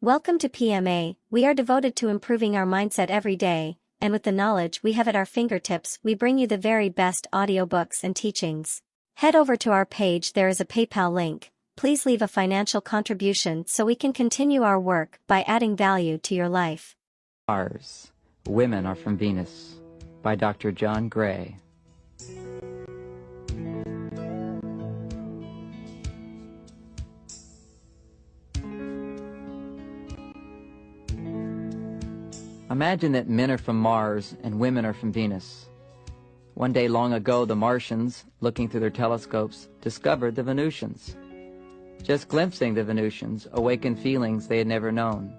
Welcome to PMA. We are devoted to improving our mindset every day, and with the knowledge we have at our fingertips, we bring you the very best audiobooks and teachings. Head over to our page, there is a PayPal link. Please leave a financial contribution so we can continue our work by adding value to your life. Mars, Women Are from Venus, by Dr. John Gray. Imagine that men are from Mars and women are from Venus. One day long ago, the Martians, looking through their telescopes, discovered the Venusians. Just glimpsing the Venusians awakened feelings they had never known.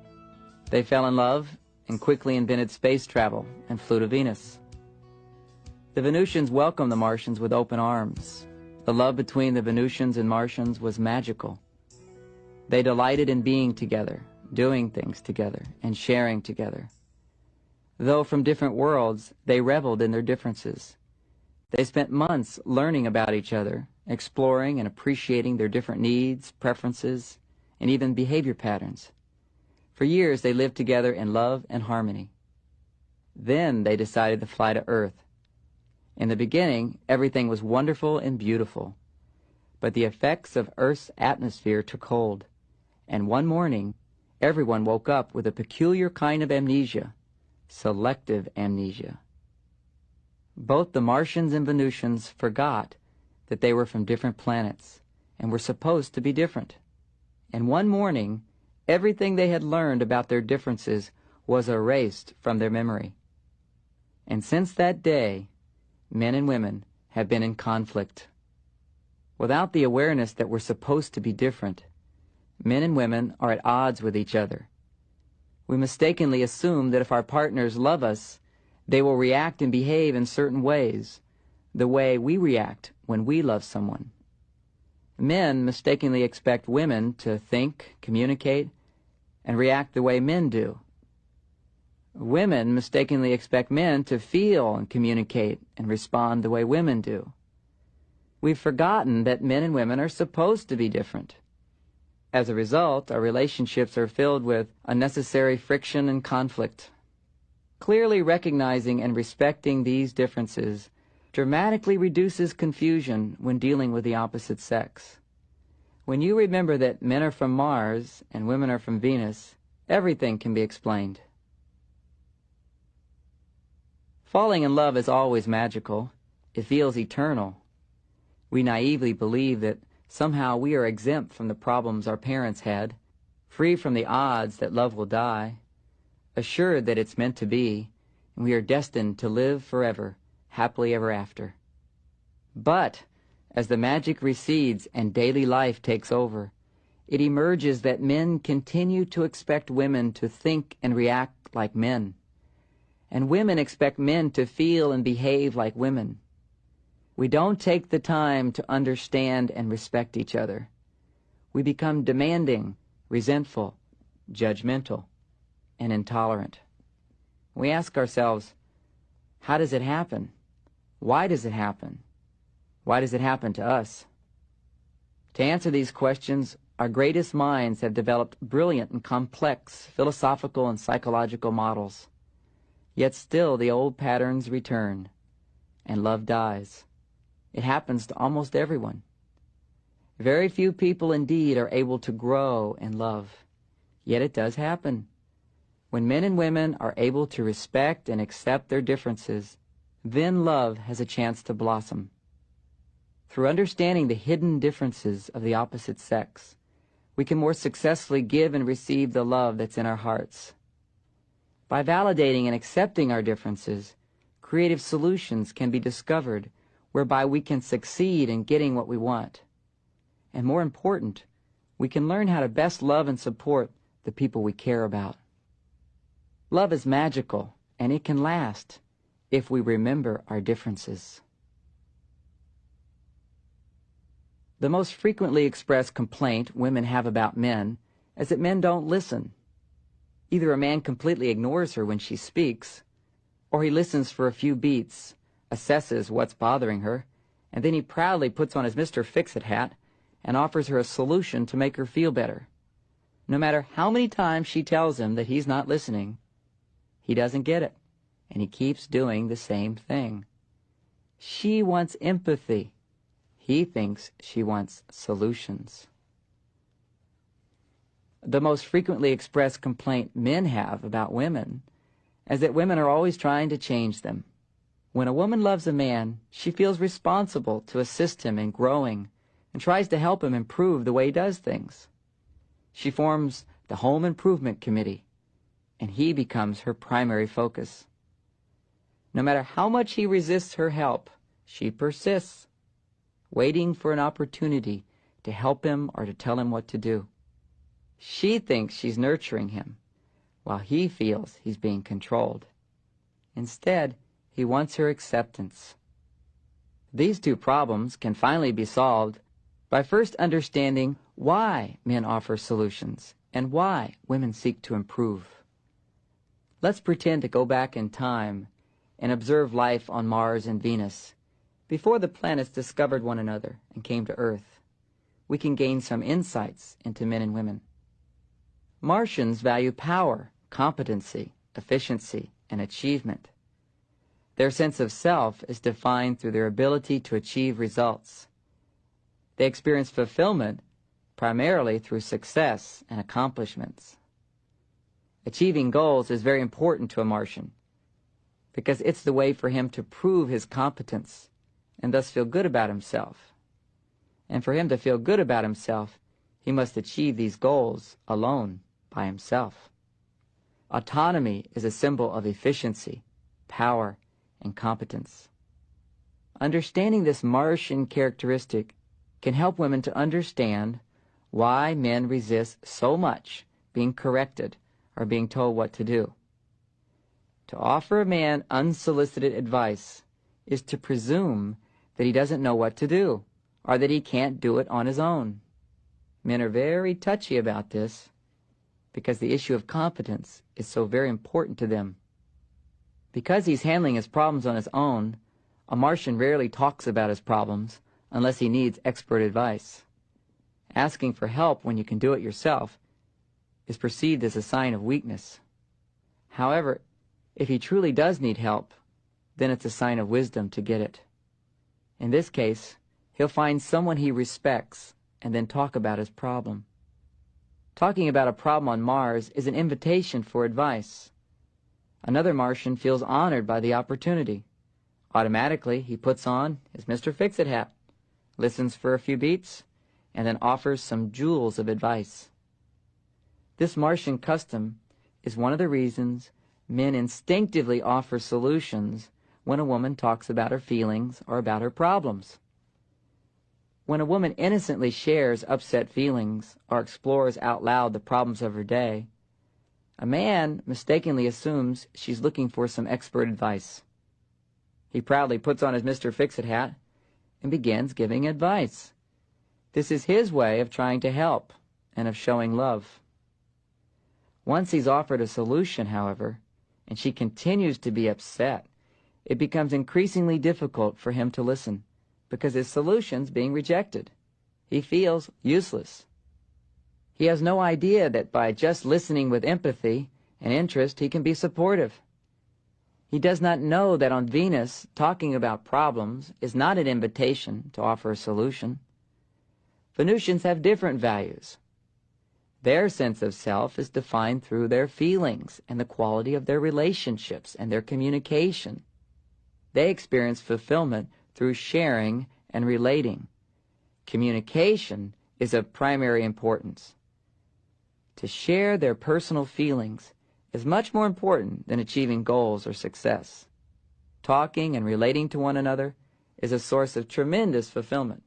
They fell in love and quickly invented space travel and flew to Venus. The Venusians welcomed the Martians with open arms. The love between the Venusians and Martians was magical. They delighted in being together, doing things together, and sharing together. Though from different worlds, they reveled in their differences. They spent months learning about each other, exploring and appreciating their different needs, preferences, and even behavior patterns. For years, they lived together in love and harmony. Then they decided to fly to Earth. In the beginning, everything was wonderful and beautiful. But the effects of Earth's atmosphere took hold, and one morning, everyone woke up with a peculiar kind of amnesia. Selective amnesia. Both the Martians and Venusians forgot that they were from different planets and were supposed to be different. And one morning, everything they had learned about their differences was erased from their memory. And since that day, men and women have been in conflict. Without the awareness that we're supposed to be different, men and women are at odds with each other. We mistakenly assume that if our partners love us, they will react and behave in certain ways, the way we react when we love someone. Men mistakenly expect women to think, communicate, and react the way men do. Women mistakenly expect men to feel and communicate and respond the way women do. We've forgotten that men and women are supposed to be different. As a result, our relationships are filled with unnecessary friction and conflict. Clearly recognizing and respecting these differences dramatically reduces confusion when dealing with the opposite sex. When you remember that men are from Mars and women are from Venus, everything can be explained. Falling in love is always magical. It feels eternal. We naively believe that somehow we are exempt from the problems our parents had, free from the odds that love will die, assured that it's meant to be, and we are destined to live forever, happily ever after. But as the magic recedes and daily life takes over, it emerges that men continue to expect women to think and react like men, and women expect men to feel and behave like women. We don't take the time to understand and respect each other. We become demanding, resentful, judgmental, and intolerant. We ask ourselves, how does it happen? Why does it happen? Why does it happen to us? To answer these questions, our greatest minds have developed brilliant and complex philosophical and psychological models. Yet still the old patterns return, and love dies. It happens to almost everyone. Very few people indeed are able to grow in love. Yet it does happen. When men and women are able to respect and accept their differences, then love has a chance to blossom. Through understanding the hidden differences of the opposite sex, we can more successfully give and receive the love that's in our hearts. By validating and accepting our differences, creative solutions can be discovered whereby we can succeed in getting what we want. And more important, we can learn how to best love and support the people we care about. Love is magical, and it can last if we remember our differences. The most frequently expressed complaint women have about men is that men don't listen. Either a man completely ignores her when she speaks, or he listens for a few beats, assesses what's bothering her, and then he proudly puts on his Mr. Fix-It hat and offers her a solution to make her feel better. No matter how many times she tells him that he's not listening, he doesn't get it, and he keeps doing the same thing. She wants empathy. He thinks she wants solutions. The most frequently expressed complaint men have about women is that women are always trying to change them. When a woman loves a man, she feels responsible to assist him in growing and tries to help him improve the way he does things. She forms the home improvement committee, and he becomes her primary focus. No matter how much he resists her help, she persists, waiting for an opportunity to help him or to tell him what to do. She thinks she's nurturing him, while he feels he's being controlled. Instead, he wants her acceptance. These two problems can finally be solved by first understanding why men offer solutions and why women seek to improve. Let's pretend to go back in time and observe life on Mars and Venus before the planets discovered one another and came to Earth. We can gain some insights into men and women. Martians value power, competency, efficiency, and achievement. Their sense of self is defined through their ability to achieve results. They experience fulfillment primarily through success and accomplishments. Achieving goals is very important to a Martian because it's the way for him to prove his competence and thus feel good about himself. And for him to feel good about himself, he must achieve these goals alone by himself. Autonomy is a symbol of efficiency, power, and competence. Understanding this Martian characteristic can help women to understand why men resist so much being corrected or being told what to do. To offer a man unsolicited advice is to presume that he doesn't know what to do or that he can't do it on his own. Men are very touchy about this because the issue of competence is so very important to them. Because he's handling his problems on his own, a Martian rarely talks about his problems unless he needs expert advice. Asking for help when you can do it yourself is perceived as a sign of weakness. However, if he truly does need help, then it's a sign of wisdom to get it. In this case, he'll find someone he respects and then talk about his problem. Talking about a problem on Mars is an invitation for advice. Another Martian feels honored by the opportunity. Automatically, he puts on his Mr. Fix-It hat, listens for a few beats, and then offers some jewels of advice. This Martian custom is one of the reasons men instinctively offer solutions when a woman talks about her feelings or about her problems. When a woman innocently shares upset feelings or explores out loud the problems of her day, a man mistakenly assumes she's looking for some expert advice. He proudly puts on his Mr. Fix-It hat and begins giving advice. This is his way of trying to help and of showing love. Once he's offered a solution, however, and she continues to be upset, it becomes increasingly difficult for him to listen because his solution's being rejected. He feels useless. He has no idea that by just listening with empathy and interest, he can be supportive. He does not know that on Venus, talking about problems is not an invitation to offer a solution. Venusians have different values. Their sense of self is defined through their feelings and the quality of their relationships and their communication. They experience fulfillment through sharing and relating. Communication is of primary importance. To share their personal feelings is much more important than achieving goals or success. Talking and relating to one another is a source of tremendous fulfillment.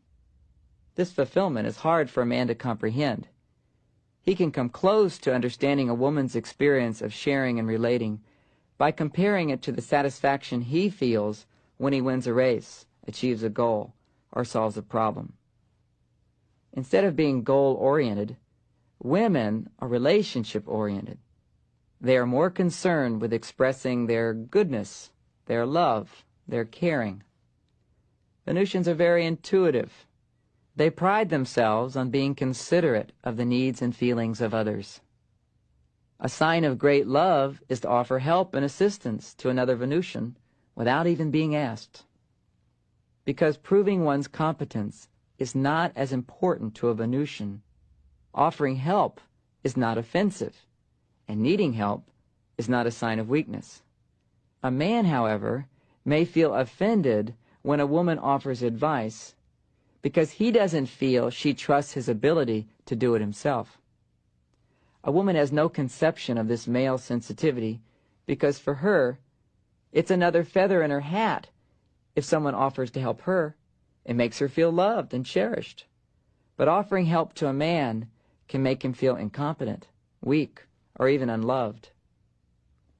This fulfillment is hard for a man to comprehend. He can come close to understanding a woman's experience of sharing and relating by comparing it to the satisfaction he feels when he wins a race, achieves a goal, or solves a problem. Instead of being goal-oriented, women are relationship-oriented. They are more concerned with expressing their goodness, their love, their caring. Venusians are very intuitive. They pride themselves on being considerate of the needs and feelings of others. A sign of great love is to offer help and assistance to another Venusian without even being asked. Because proving one's competence is not as important to a Venusian, offering help is not offensive, and needing help is not a sign of weakness. A man, however, may feel offended when a woman offers advice because he doesn't feel she trusts his ability to do it himself. A woman has no conception of this male sensitivity because for her, it's another feather in her hat. If someone offers to help her, it makes her feel loved and cherished. But offering help to a man can make him feel incompetent, weak, or even unloved.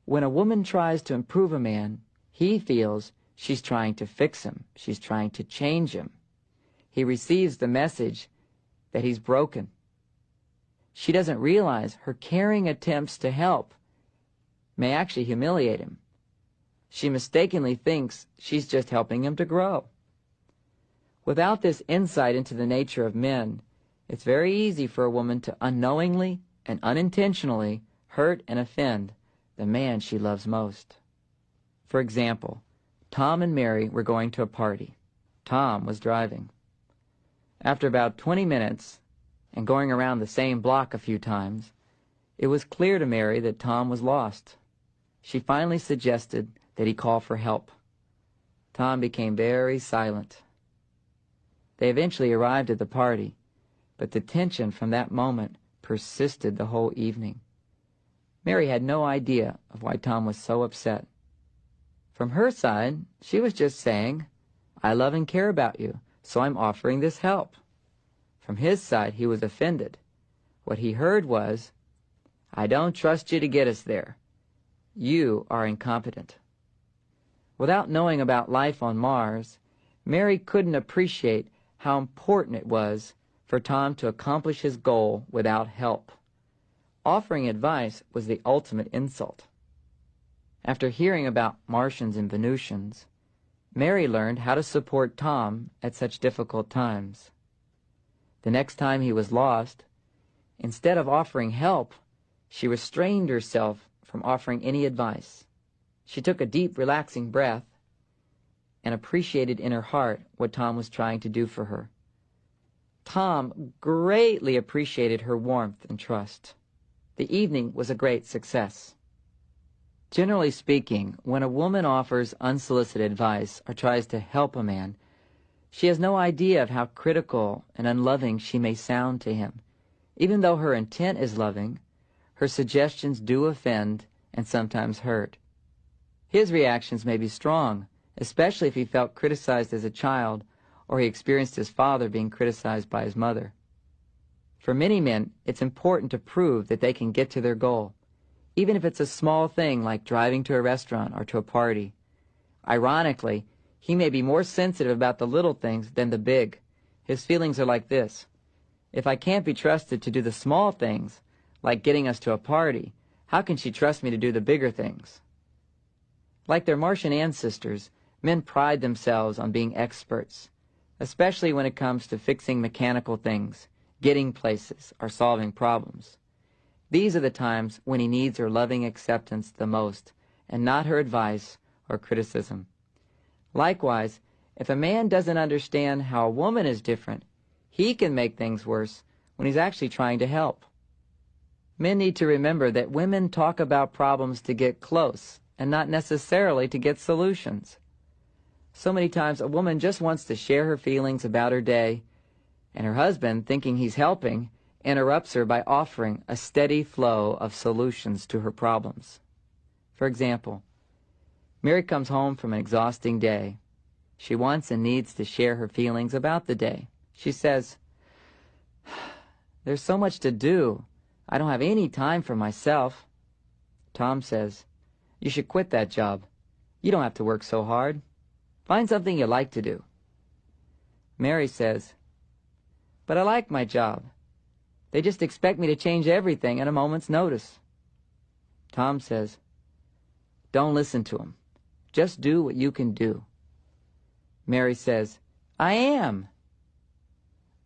When a woman tries to improve a man, he feels she's trying to fix him, she's trying to change him. He receives the message that he's broken. She doesn't realize her caring attempts to help may actually humiliate him. She mistakenly thinks she's just helping him to grow. Without this insight into the nature of men, it's very easy for a woman to unknowingly and unintentionally hurt and offend the man she loves most. For example, Tom and Mary were going to a party. Tom was driving. After about 20 minutes, and going around the same block a few times, it was clear to Mary that Tom was lost. She finally suggested that he call for help. Tom became very silent. They eventually arrived at the party, but the tension from that moment persisted the whole evening. Mary had no idea of why Tom was so upset. From her side, she was just saying, "I love and care about you, so I'm offering this help." From his side, he was offended. What he heard was, "I don't trust you to get us there. You are incompetent." Without knowing about life on Mars, Mary couldn't appreciate how important it was for Tom to accomplish his goal without help. Offering advice was the ultimate insult. After hearing about Martians and Venusians, Mary learned how to support Tom at such difficult times. The next time he was lost, instead of offering help, she restrained herself from offering any advice. She took a deep, relaxing breath and appreciated in her heart what Tom was trying to do for her. Tom greatly appreciated her warmth and trust. The evening was a great success. Generally speaking, when a woman offers unsolicited advice or tries to help a man, she has no idea of how critical and unloving she may sound to him. Even though her intent is loving, her suggestions do offend and sometimes hurt. His reactions may be strong, especially if he felt criticized as a child or he experienced his father being criticized by his mother. For many men, it's important to prove that they can get to their goal, even if it's a small thing like driving to a restaurant or to a party. Ironically, he may be more sensitive about the little things than the big. His feelings are like this: if I can't be trusted to do the small things, like getting us to a party, how can she trust me to do the bigger things? Like their Martian ancestors, men pride themselves on being experts, especially when it comes to fixing mechanical things, getting places, or solving problems. These are the times when he needs her loving acceptance the most, and not her advice or criticism. Likewise, if a man doesn't understand how a woman is different, he can make things worse when he's actually trying to help. Men need to remember that women talk about problems to get close and not necessarily to get solutions. So many times a woman just wants to share her feelings about her day, and her husband, thinking he's helping, interrupts her by offering a steady flow of solutions to her problems. For example, Mary comes home from an exhausting day. She wants and needs to share her feelings about the day. She says, "There's so much to do. I don't have any time for myself." Tom says, "You should quit that job. You don't have to work so hard. Find something you like to do." Mary says, "But I like my job. They just expect me to change everything at a moment's notice." Tom says, "Don't listen to him. Just do what you can do." Mary says, "I am."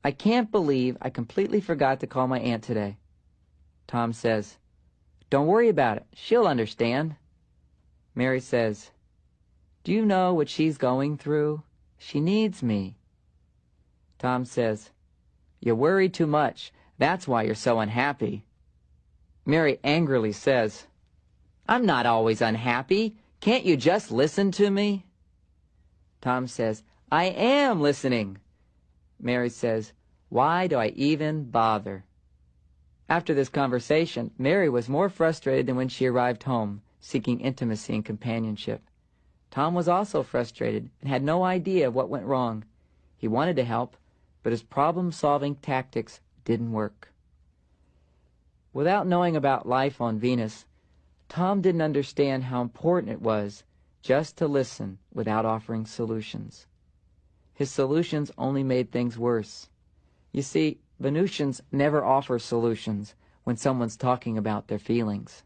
I can't believe I completely forgot to call my aunt today. Tom says, Don't worry about it. She'll understand. Mary says, Do you know what she's going through? She needs me. Tom says, You worry too much. That's why you're so unhappy. Mary angrily says, I'm not always unhappy. Can't you just listen to me? Tom says, I am listening. Mary says, Why do I even bother? After this conversation, Mary was more frustrated than when she arrived home, seeking intimacy and companionship. Tom was also frustrated and had no idea of what went wrong. He wanted to help, but his problem-solving tactics didn't work. Without knowing about life on Venus, Tom didn't understand how important it was just to listen without offering solutions. His solutions only made things worse. You see, Venusians never offer solutions when someone's talking about their feelings.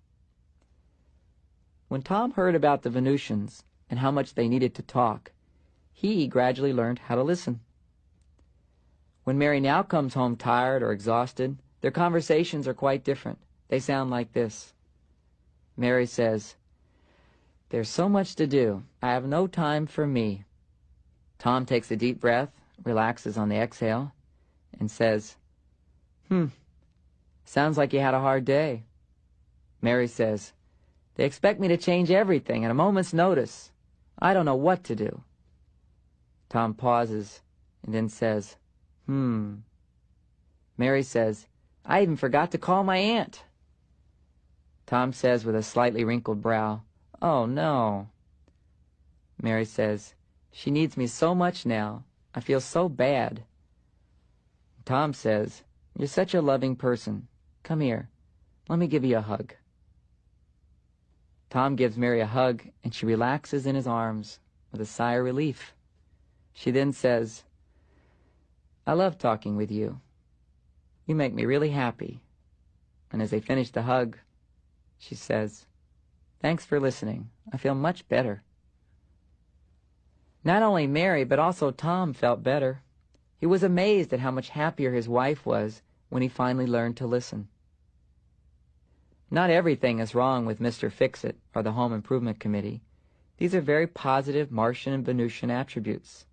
When Tom heard about the Venusians and how much they needed to talk, he gradually learned how to listen. When Mary now comes home tired or exhausted, their conversations are quite different. They sound like this. Mary says, There's so much to do. I have no time for me. Tom takes a deep breath, relaxes on the exhale, and says, Sounds like you had a hard day. Mary says, They expect me to change everything at a moment's notice. I don't know what to do. Tom pauses and then says, Mary says, I even forgot to call my aunt. Tom says with a slightly wrinkled brow, Oh, no. Mary says, She needs me so much now. I feel so bad. Tom says, You're such a loving person. Come here. Let me give you a hug. Tom gives Mary a hug, and she relaxes in his arms with a sigh of relief. She then says, I love talking with you. You make me really happy. And as they finish the hug, she says, Thanks for listening. I feel much better. Not only Mary, but also Tom felt better. He was amazed at how much happier his wife was when he finally learned to listen. Not everything is wrong with Mr. Fix-It or the Home Improvement Committee. These are very positive Martian and Venusian attributes.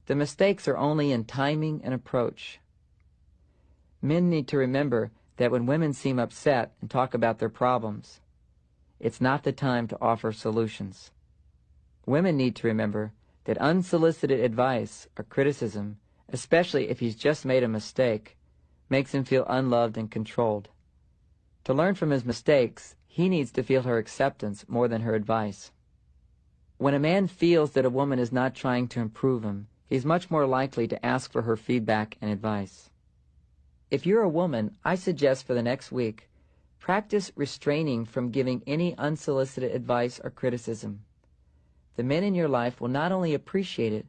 The mistakes are only in timing and approach. Men need to remember that when women seem upset and talk about their problems, it's not the time to offer solutions. Women need to remember that unsolicited advice or criticism, especially if he's just made a mistake, makes him feel unloved and controlled. To learn from his mistakes, he needs to feel her acceptance more than her advice. When a man feels that a woman is not trying to improve him, he's much more likely to ask for her feedback and advice. If you're a woman, I suggest for the next week, practice restraining from giving any unsolicited advice or criticism. The men in your life will not only appreciate it,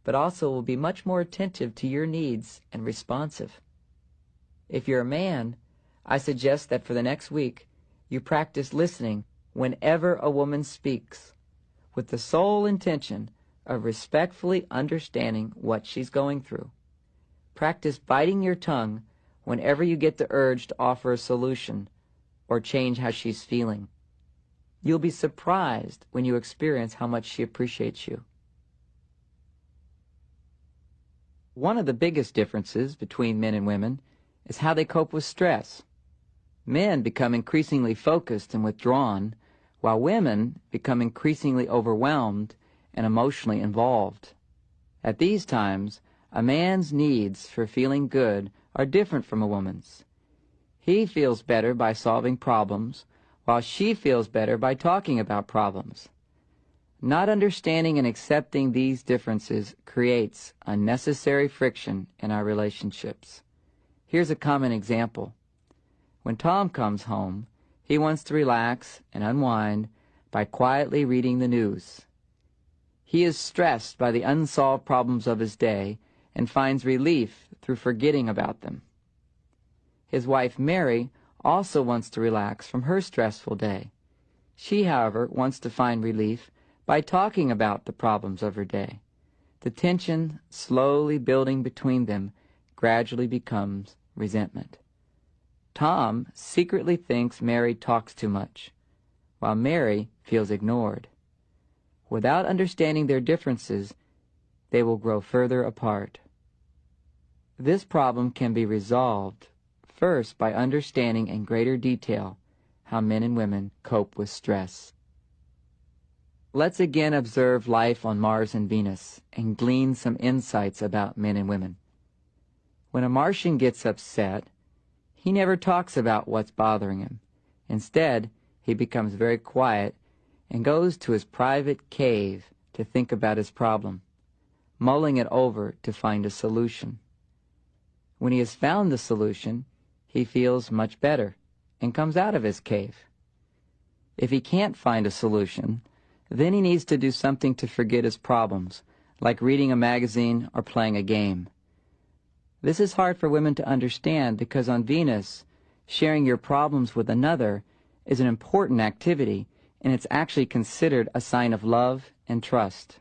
but also will be much more attentive to your needs and responsive. If you're a man, I suggest that for the next week, you practice listening whenever a woman speaks, with the sole intention of respectfully understanding what she's going through. Practice biting your tongue whenever you get the urge to offer a solution or change how she's feeling. You'll be surprised when you experience how much she appreciates you. One of the biggest differences between men and women is how they cope with stress. Men become increasingly focused and withdrawn, while women become increasingly overwhelmed and emotionally involved. At these times, a man's needs for feeling good are different from a woman's. He feels better by solving problems, while she feels better by talking about problems. Not understanding and accepting these differences creates unnecessary friction in our relationships. Here's a common example. When Tom comes home, he wants to relax and unwind by quietly reading the news. He is stressed by the unsolved problems of his day and finds relief through forgetting about them. His wife, Mary, also wants to relax from her stressful day. She, however, wants to find relief by talking about the problems of her day. The tension slowly building between them gradually becomes resentment. Tom secretly thinks Mary talks too much, while Mary feels ignored. Without understanding their differences, they will grow further apart. This problem can be resolved first by understanding in greater detail how men and women cope with stress. Let's again observe life on Mars and Venus and glean some insights about men and women. When a Martian gets upset, he never talks about what's bothering him. Instead, he becomes very quiet and goes to his private cave to think about his problem, mulling it over to find a solution. When he has found the solution, he feels much better and comes out of his cave. If he can't find a solution, then he needs to do something to forget his problems, like reading a magazine or playing a game. This is hard for women to understand because on Venus, sharing your problems with another is an important activity, and it's actually considered a sign of love and trust.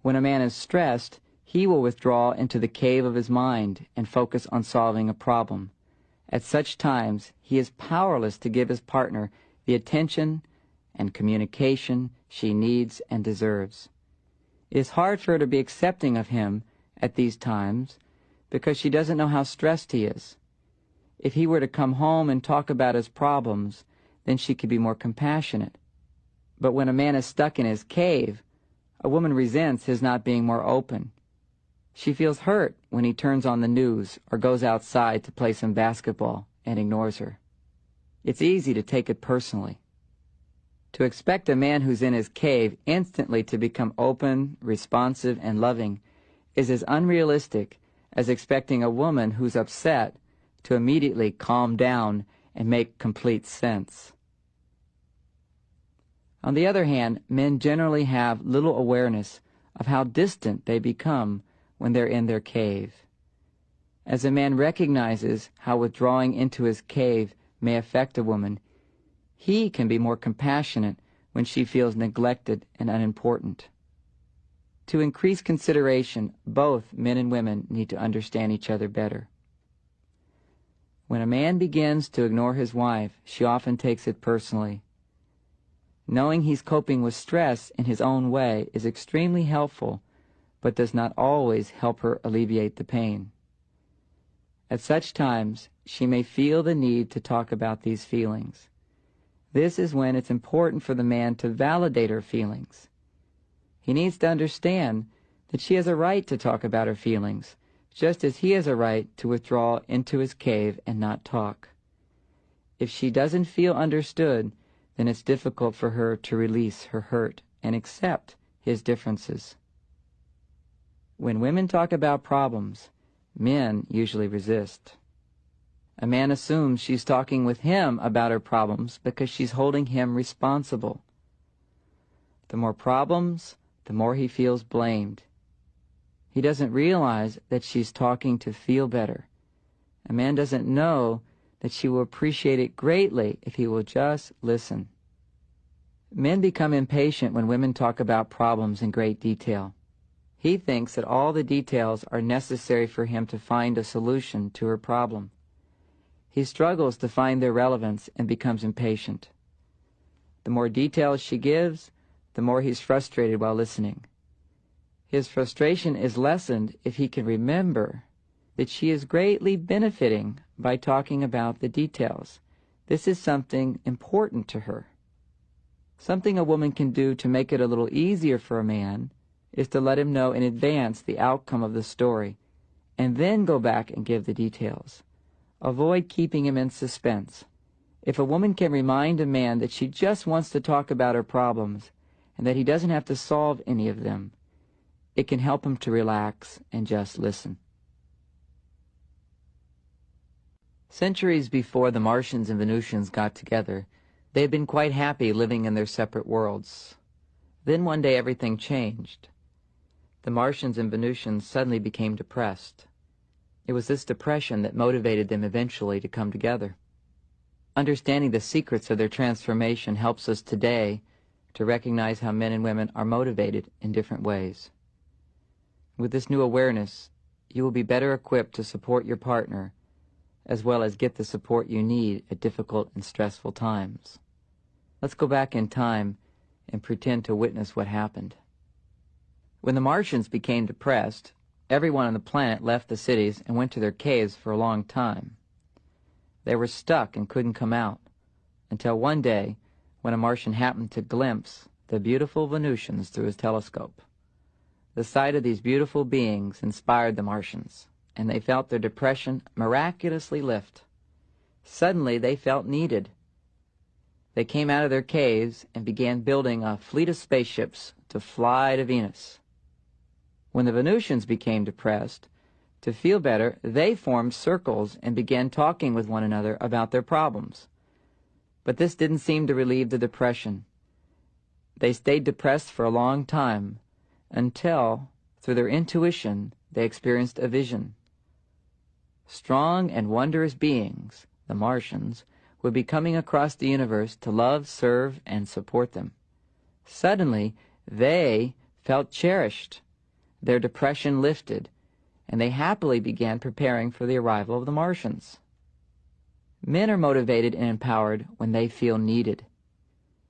When a man is stressed, he will withdraw into the cave of his mind and focus on solving a problem. At such times, he is powerless to give his partner the attention and communication she needs and deserves. It is hard for her to be accepting of him at these times because she doesn't know how stressed he is. If he were to come home and talk about his problems, then she could be more compassionate. But when a man is stuck in his cave, a woman resents his not being more open. She feels hurt when he turns on the news or goes outside to play some basketball and ignores her. It's easy to take it personally. To expect a man who's in his cave instantly to become open, responsive, and loving is as unrealistic as expecting a woman who's upset to immediately calm down and make complete sense. On the other hand, men generally have little awareness of how distant they become when they're in their cave. As a man recognizes how withdrawing into his cave may affect a woman, he can be more compassionate when she feels neglected and unimportant. To increase consideration, both men and women need to understand each other better. When a man begins to ignore his wife, she often takes it personally. Knowing he's coping with stress in his own way is extremely helpful, but does not always help her alleviate the pain. At such times, she may feel the need to talk about these feelings. This is when it's important for the man to validate her feelings. He needs to understand that she has a right to talk about her feelings, just as he has a right to withdraw into his cave and not talk. If she doesn't feel understood, then it's difficult for her to release her hurt and accept his differences. When women talk about problems, men usually resist. A man assumes she's talking with him about her problems because she's holding him responsible. The more problems, the more he feels blamed. He doesn't realize that she's talking to feel better. A man doesn't know that she will appreciate it greatly if he will just listen. Men become impatient when women talk about problems in great detail. He thinks that all the details are necessary for him to find a solution to her problem. He struggles to find their relevance and becomes impatient. The more details she gives, the more he's frustrated while listening. His frustration is lessened if he can remember that she is greatly benefiting by talking about the details. This is something important to her. Something a woman can do to make it a little easier for a man is to let him know in advance the outcome of the story, and then go back and give the details. Avoid keeping him in suspense. If a woman can remind a man that she just wants to talk about her problems, and that he doesn't have to solve any of them, it can help him to relax and just listen. Centuries before the Martians and Venusians got together, they had been quite happy living in their separate worlds. Then one day everything changed. The Martians and Venusians suddenly became depressed. It was this depression that motivated them eventually to come together. Understanding the secrets of their transformation helps us today to recognize how men and women are motivated in different ways. With this new awareness, you will be better equipped to support your partner, as well as get the support you need at difficult and stressful times. Let's go back in time and pretend to witness what happened. When the Martians became depressed, everyone on the planet left the cities and went to their caves for a long time. They were stuck and couldn't come out, until one day when a Martian happened to glimpse the beautiful Venusians through his telescope. The sight of these beautiful beings inspired the Martians, and they felt their depression miraculously lift. Suddenly they felt needed. They came out of their caves and began building a fleet of spaceships to fly to Venus. When the Venusians became depressed, to feel better, they formed circles and began talking with one another about their problems. But this didn't seem to relieve the depression. They stayed depressed for a long time, until, through their intuition, they experienced a vision. Strong and wondrous beings, the Martians, would be coming across the universe to love, serve, and support them. Suddenly, they felt cherished. Their depression lifted, and they happily began preparing for the arrival of the Martians. Men are motivated and empowered when they feel needed.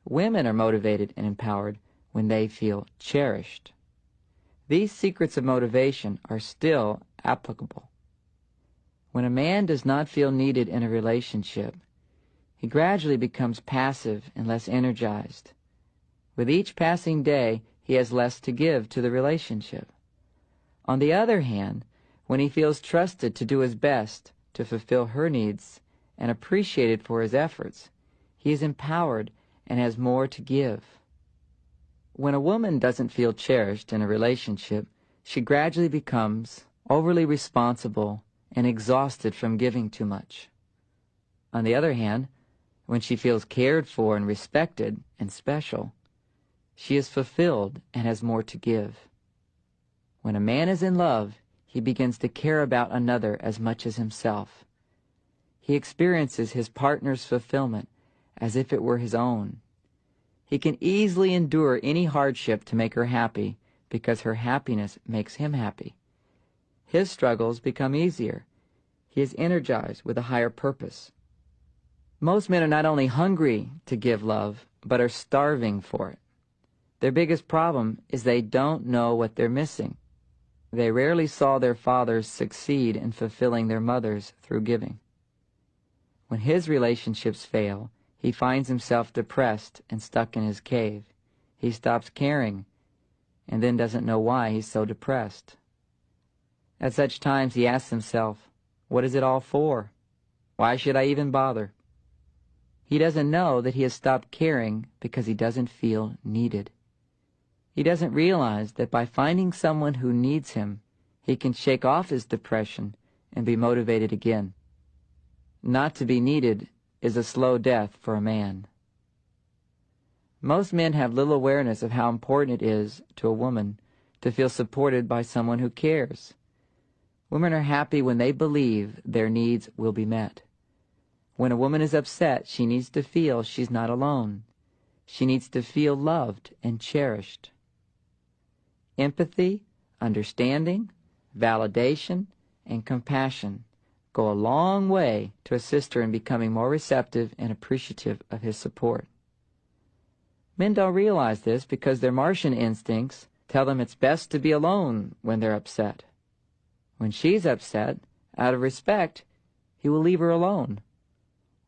Women are motivated and empowered when they feel cherished. These secrets of motivation are still applicable. When a man does not feel needed in a relationship, he gradually becomes passive and less energized. With each passing day, he has less to give to the relationship. On the other hand, when he feels trusted to do his best to fulfill her needs and appreciated for his efforts, he is empowered and has more to give. When a woman doesn't feel cherished in a relationship, she gradually becomes overly responsible and exhausted from giving too much. On the other hand, when she feels cared for and respected and special, she is fulfilled and has more to give. When a man is in love, he begins to care about another as much as himself. He experiences his partner's fulfillment as if it were his own. He can easily endure any hardship to make her happy because her happiness makes him happy. His struggles become easier. He is energized with a higher purpose. Most men are not only hungry to give love, but are starving for it. Their biggest problem is they don't know what they're missing. They rarely saw their fathers succeed in fulfilling their mothers through giving. When his relationships fail, he finds himself depressed and stuck in his cave. He stops caring and then doesn't know why he's so depressed. At such times he asks himself, what is it all for? Why should I even bother? He doesn't know that he has stopped caring because he doesn't feel needed. He doesn't realize that by finding someone who needs him, he can shake off his depression and be motivated again. Not to be needed is a slow death for a man. Most men have little awareness of how important it is to a woman to feel supported by someone who cares. Women are happy when they believe their needs will be met. When a woman is upset, she needs to feel she's not alone. She needs to feel loved and cherished. Empathy, understanding, validation, and compassion go a long way to assist her in becoming more receptive and appreciative of his support. Men don't realize this because their Martian instincts tell them it's best to be alone when they're upset. When she's upset, out of respect, he will leave her alone.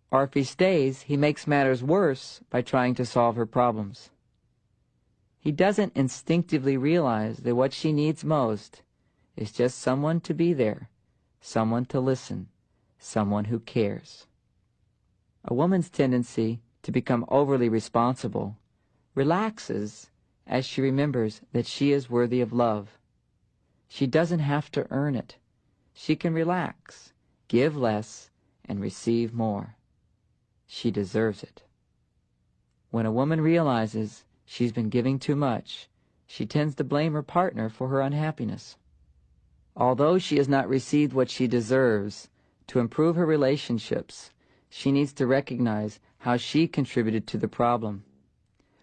Or if he stays, he makes matters worse by trying to solve her problems. He doesn't instinctively realize that what she needs most is just someone to be there, someone to listen, someone who cares. A woman's tendency to become overly responsible relaxes as she remembers that she is worthy of love. She doesn't have to earn it. She can relax, give less, and receive more. She deserves it. When a woman realizes she's been giving too much, she tends to blame her partner for her unhappiness. Although she has not received what she deserves, to improve her relationships, she needs to recognize how she contributed to the problem.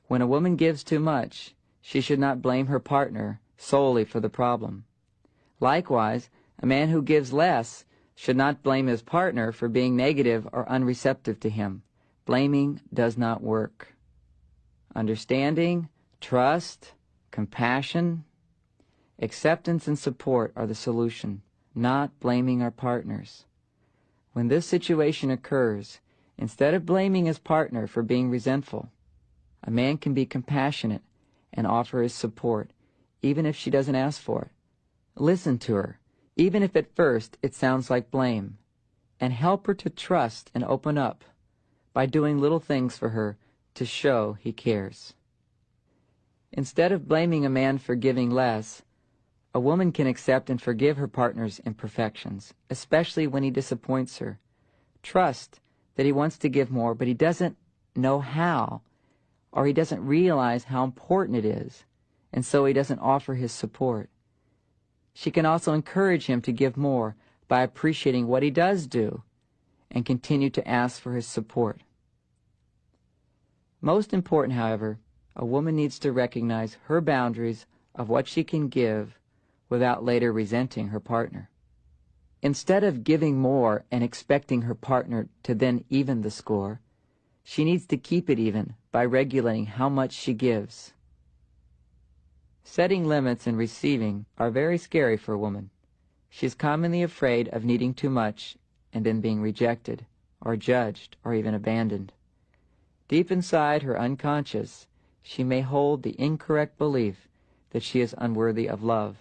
When a woman gives too much, she should not blame her partner solely for the problem. Likewise, A man who gives less should not blame his partner for being negative or unreceptive to him. Blaming does not work. Understanding, trust, compassion, acceptance, and support are the solution, not blaming our partners. When this situation occurs, instead of blaming his partner for being resentful, a man can be compassionate and offer his support, even if she doesn't ask for it. Listen to her, even if at first it sounds like blame, and help her to trust and open up by doing little things for her to show he cares. Instead of blaming a man for giving less, a woman can accept and forgive her partner's imperfections, especially when he disappoints her. Trust that he wants to give more, but he doesn't know how, or he doesn't realize how important it is, and so he doesn't offer his support. She can also encourage him to give more by appreciating what he does do and continue to ask for his support. Most important, however, a woman needs to recognize her boundaries of what she can give without later resenting her partner. Instead of giving more and expecting her partner to then even the score, she needs to keep it even by regulating how much she gives. Setting limits and receiving are very scary for a woman. She is commonly afraid of needing too much and then being rejected, or judged, or even abandoned. Deep inside her unconscious, she may hold the incorrect belief that she is unworthy of love,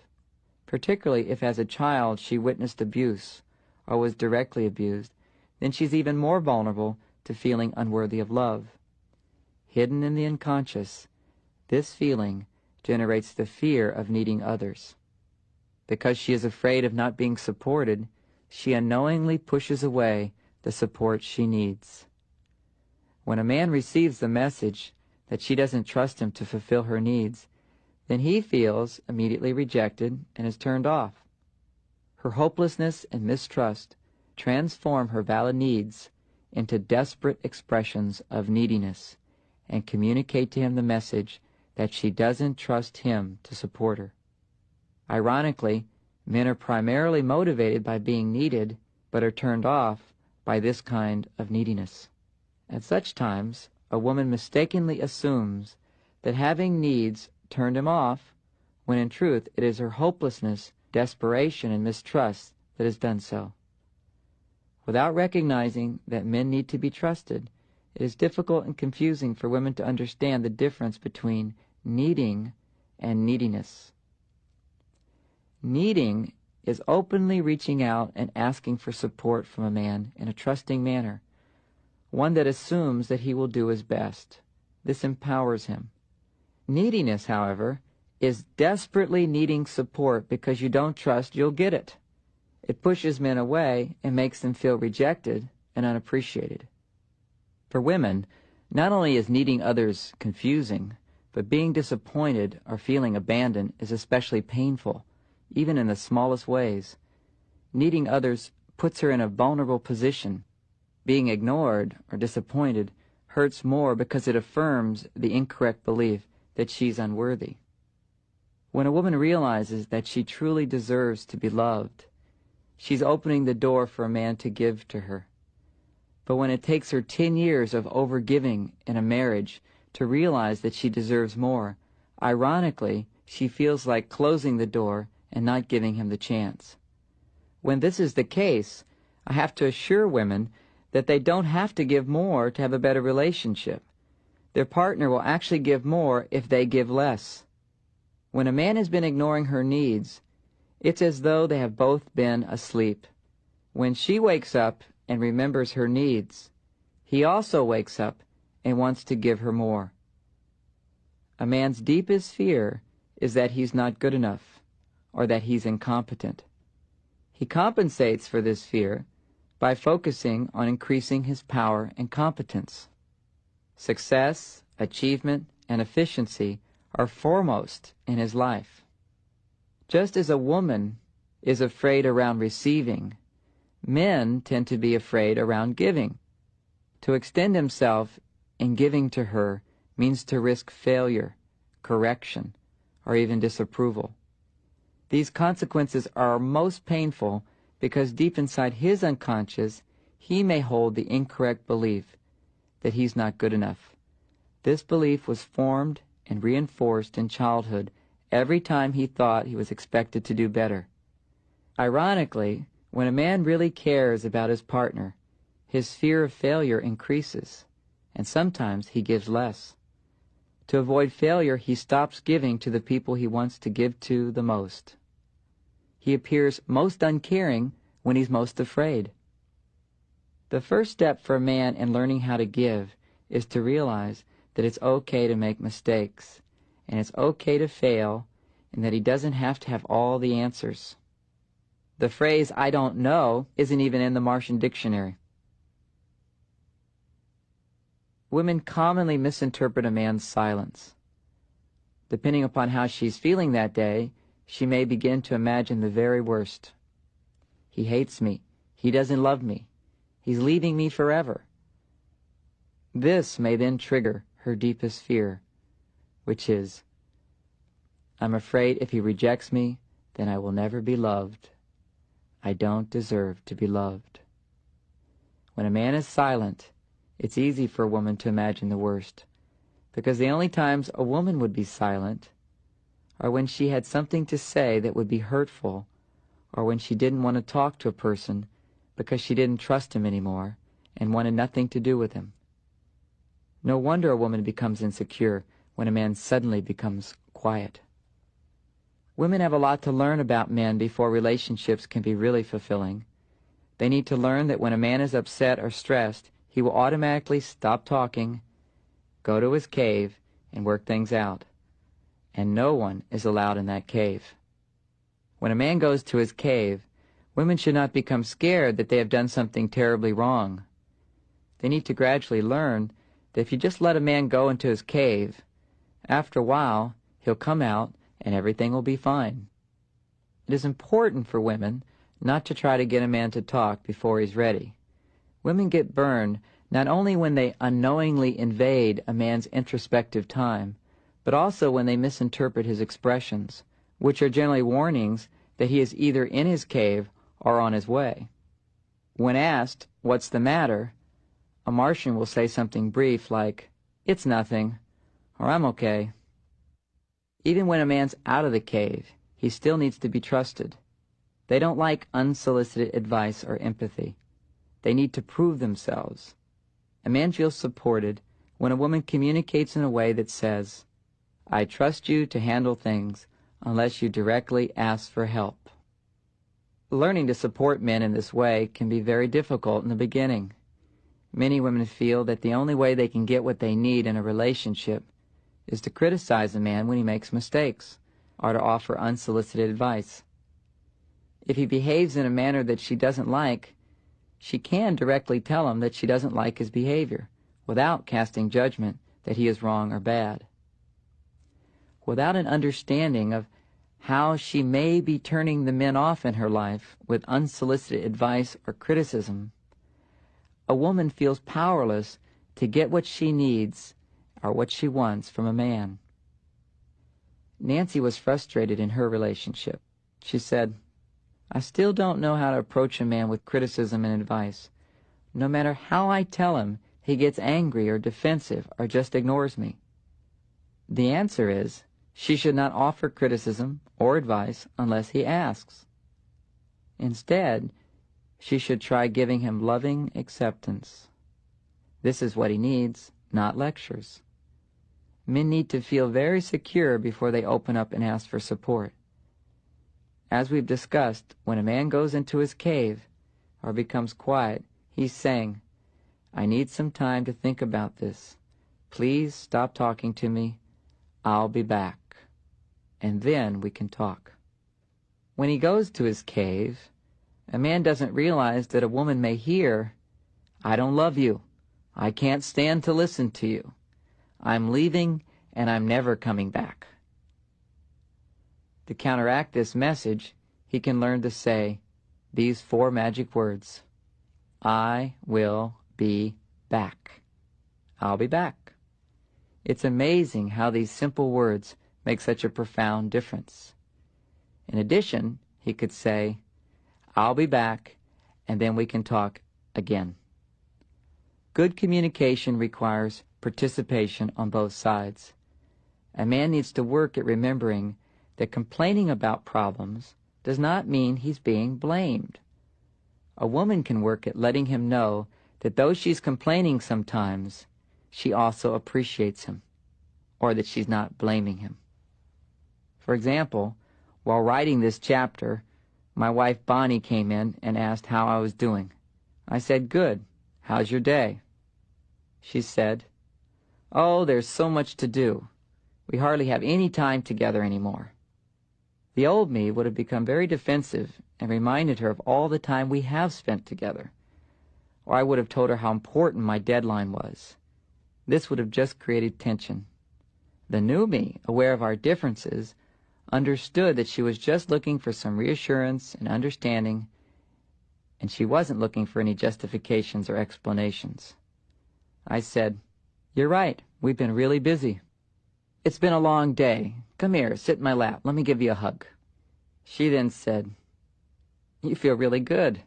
particularly if as a child she witnessed abuse or was directly abused. Then she's even more vulnerable to feeling unworthy of love. Hidden in the unconscious, this feeling generates the fear of needing others. Because she is afraid of not being supported, she unknowingly pushes away the support she needs. When a man receives the message that she doesn't trust him to fulfill her needs, then he feels immediately rejected and is turned off. Her hopelessness and mistrust transform her valid needs into desperate expressions of neediness and communicate to him the message that she doesn't trust him to support her. Ironically, men are primarily motivated by being needed, but are turned off by this kind of neediness. At such times, a woman mistakenly assumes that having needs turned him off, when in truth it is her hopelessness, desperation, and mistrust that has done so. Without recognizing that men need to be trusted, it is difficult and confusing for women to understand the difference between needing and neediness. Needing is openly reaching out and asking for support from a man in a trusting manner, one that assumes that he will do his best. This empowers him. Neediness, however, is desperately needing support because you don't trust you'll get it. It pushes men away and makes them feel rejected and unappreciated. For women, not only is needing others confusing, but being disappointed or feeling abandoned is especially painful, even in the smallest ways. Needing others puts her in a vulnerable position. Being ignored or disappointed hurts more because it affirms the incorrect belief that she's unworthy. When a woman realizes that she truly deserves to be loved, she's opening the door for a man to give to her. But when it takes her 10 years of overgiving in a marriage to realize that she deserves more, ironically, she feels like closing the door and not giving him the chance. When this is the case, I have to assure women that they don't have to give more to have a better relationship. Their partner will actually give more if they give less. When a man has been ignoring her needs, it's as though they have both been asleep. When she wakes up and remembers her needs, he also wakes up and wants to give her more. A man's deepest fear is that he's not good enough, or that he's incompetent. He compensates for this fear by focusing on increasing his power and competence. Success, achievement, and efficiency are foremost in his life. Just as a woman is afraid around receiving, men tend to be afraid around giving. To extend himself in giving to her means to risk failure, correction, or even disapproval. These consequences are most painful because deep inside his unconscious, he may hold the incorrect belief that he's not good enough. This belief was formed and reinforced in childhood every time he thought he was expected to do better. Ironically, when a man really cares about his partner, his fear of failure increases, and sometimes he gives less. To avoid failure, he stops giving to the people he wants to give to the most. He appears most uncaring when he's most afraid. The first step for a man in learning how to give is to realize that it's okay to make mistakes, and it's okay to fail, and that he doesn't have to have all the answers. The phrase, "I don't know," isn't even in the Martian dictionary. Women commonly misinterpret a man's silence. Depending upon how she's feeling that day, she may begin to imagine the very worst. He hates me. He doesn't love me. He's leaving me forever. This may then trigger her deepest fear, which is, I'm afraid if he rejects me, then I will never be loved. I don't deserve to be loved. When a man is silent, it's easy for a woman to imagine the worst, because the only times a woman would be silent are when she had something to say that would be hurtful, or when she didn't want to talk to a person because she didn't trust him anymore and wanted nothing to do with him. No wonder a woman becomes insecure when a man suddenly becomes quiet. Women have a lot to learn about men before relationships can be really fulfilling. They need to learn that when a man is upset or stressed, he will automatically stop talking, go to his cave, and work things out. And no one is allowed in that cave. When a man goes to his cave, women should not become scared that they have done something terribly wrong. They need to gradually learn that if you just let a man go into his cave, after a while, he'll come out and everything will be fine. It is important for women not to try to get a man to talk before he's ready. Women get burned not only when they unknowingly invade a man's introspective time, but also when they misinterpret his expressions, which are generally warnings that he is either in his cave or on his way. When asked, "What's the matter?" a Martian will say something brief like, "It's nothing," or "I'm okay." Even when a man's out of the cave, he still needs to be trusted. They don't like unsolicited advice or empathy. They need to prove themselves. A man feels supported when a woman communicates in a way that says, "I trust you to handle things unless you directly ask for help." Learning to support men in this way can be very difficult in the beginning. Many women feel that the only way they can get what they need in a relationship is to criticize a man when he makes mistakes, or to offer unsolicited advice. If he behaves in a manner that she doesn't like, she can directly tell him that she doesn't like his behavior, without casting judgment that he is wrong or bad. Without an understanding of how she may be turning the men off in her life with unsolicited advice or criticism, a woman feels powerless to get what she needs or what she wants from a man. Nancy was frustrated in her relationship. She said, "I still don't know how to approach a man with criticism and advice. No matter how I tell him, he gets angry or defensive or just ignores me." The answer is, she should not offer criticism or advice unless he asks. Instead, she should try giving him loving acceptance. This is what he needs, not lectures. Men need to feel very secure before they open up and ask for support. As we've discussed, when a man goes into his cave or becomes quiet, he's saying, "I need some time to think about this. Please stop talking to me. I'll be back. And then we can talk." When he goes to his cave, a man doesn't realize that a woman may hear, "I don't love you. I can't stand to listen to you. I'm leaving and I'm never coming back." To counteract this message, he can learn to say these 4 magic words: "I will be back. I'll be back." It's amazing how these simple words make such a profound difference. In addition, he could say, "I'll be back, and then we can talk again." Good communication requires participation on both sides. A man needs to work at remembering that complaining about problems does not mean he's being blamed. A woman can work at letting him know that though she's complaining sometimes, she also appreciates him, or that she's not blaming him. For example, while writing this chapter, my wife Bonnie came in and asked how I was doing. I said, "Good. How's your day?" She said, "Oh, there's so much to do. We hardly have any time together anymore." The old me would have become very defensive and reminded her of all the time we have spent together. Or I would have told her how important my deadline was. This would have just created tension. The new me, aware of our differences, understood that she was just looking for some reassurance and understanding, and she wasn't looking for any justifications or explanations. I said, "You're right, we've been really busy. It's been a long day. Come here, sit in my lap. Let me give you a hug." She then said, "You feel really good."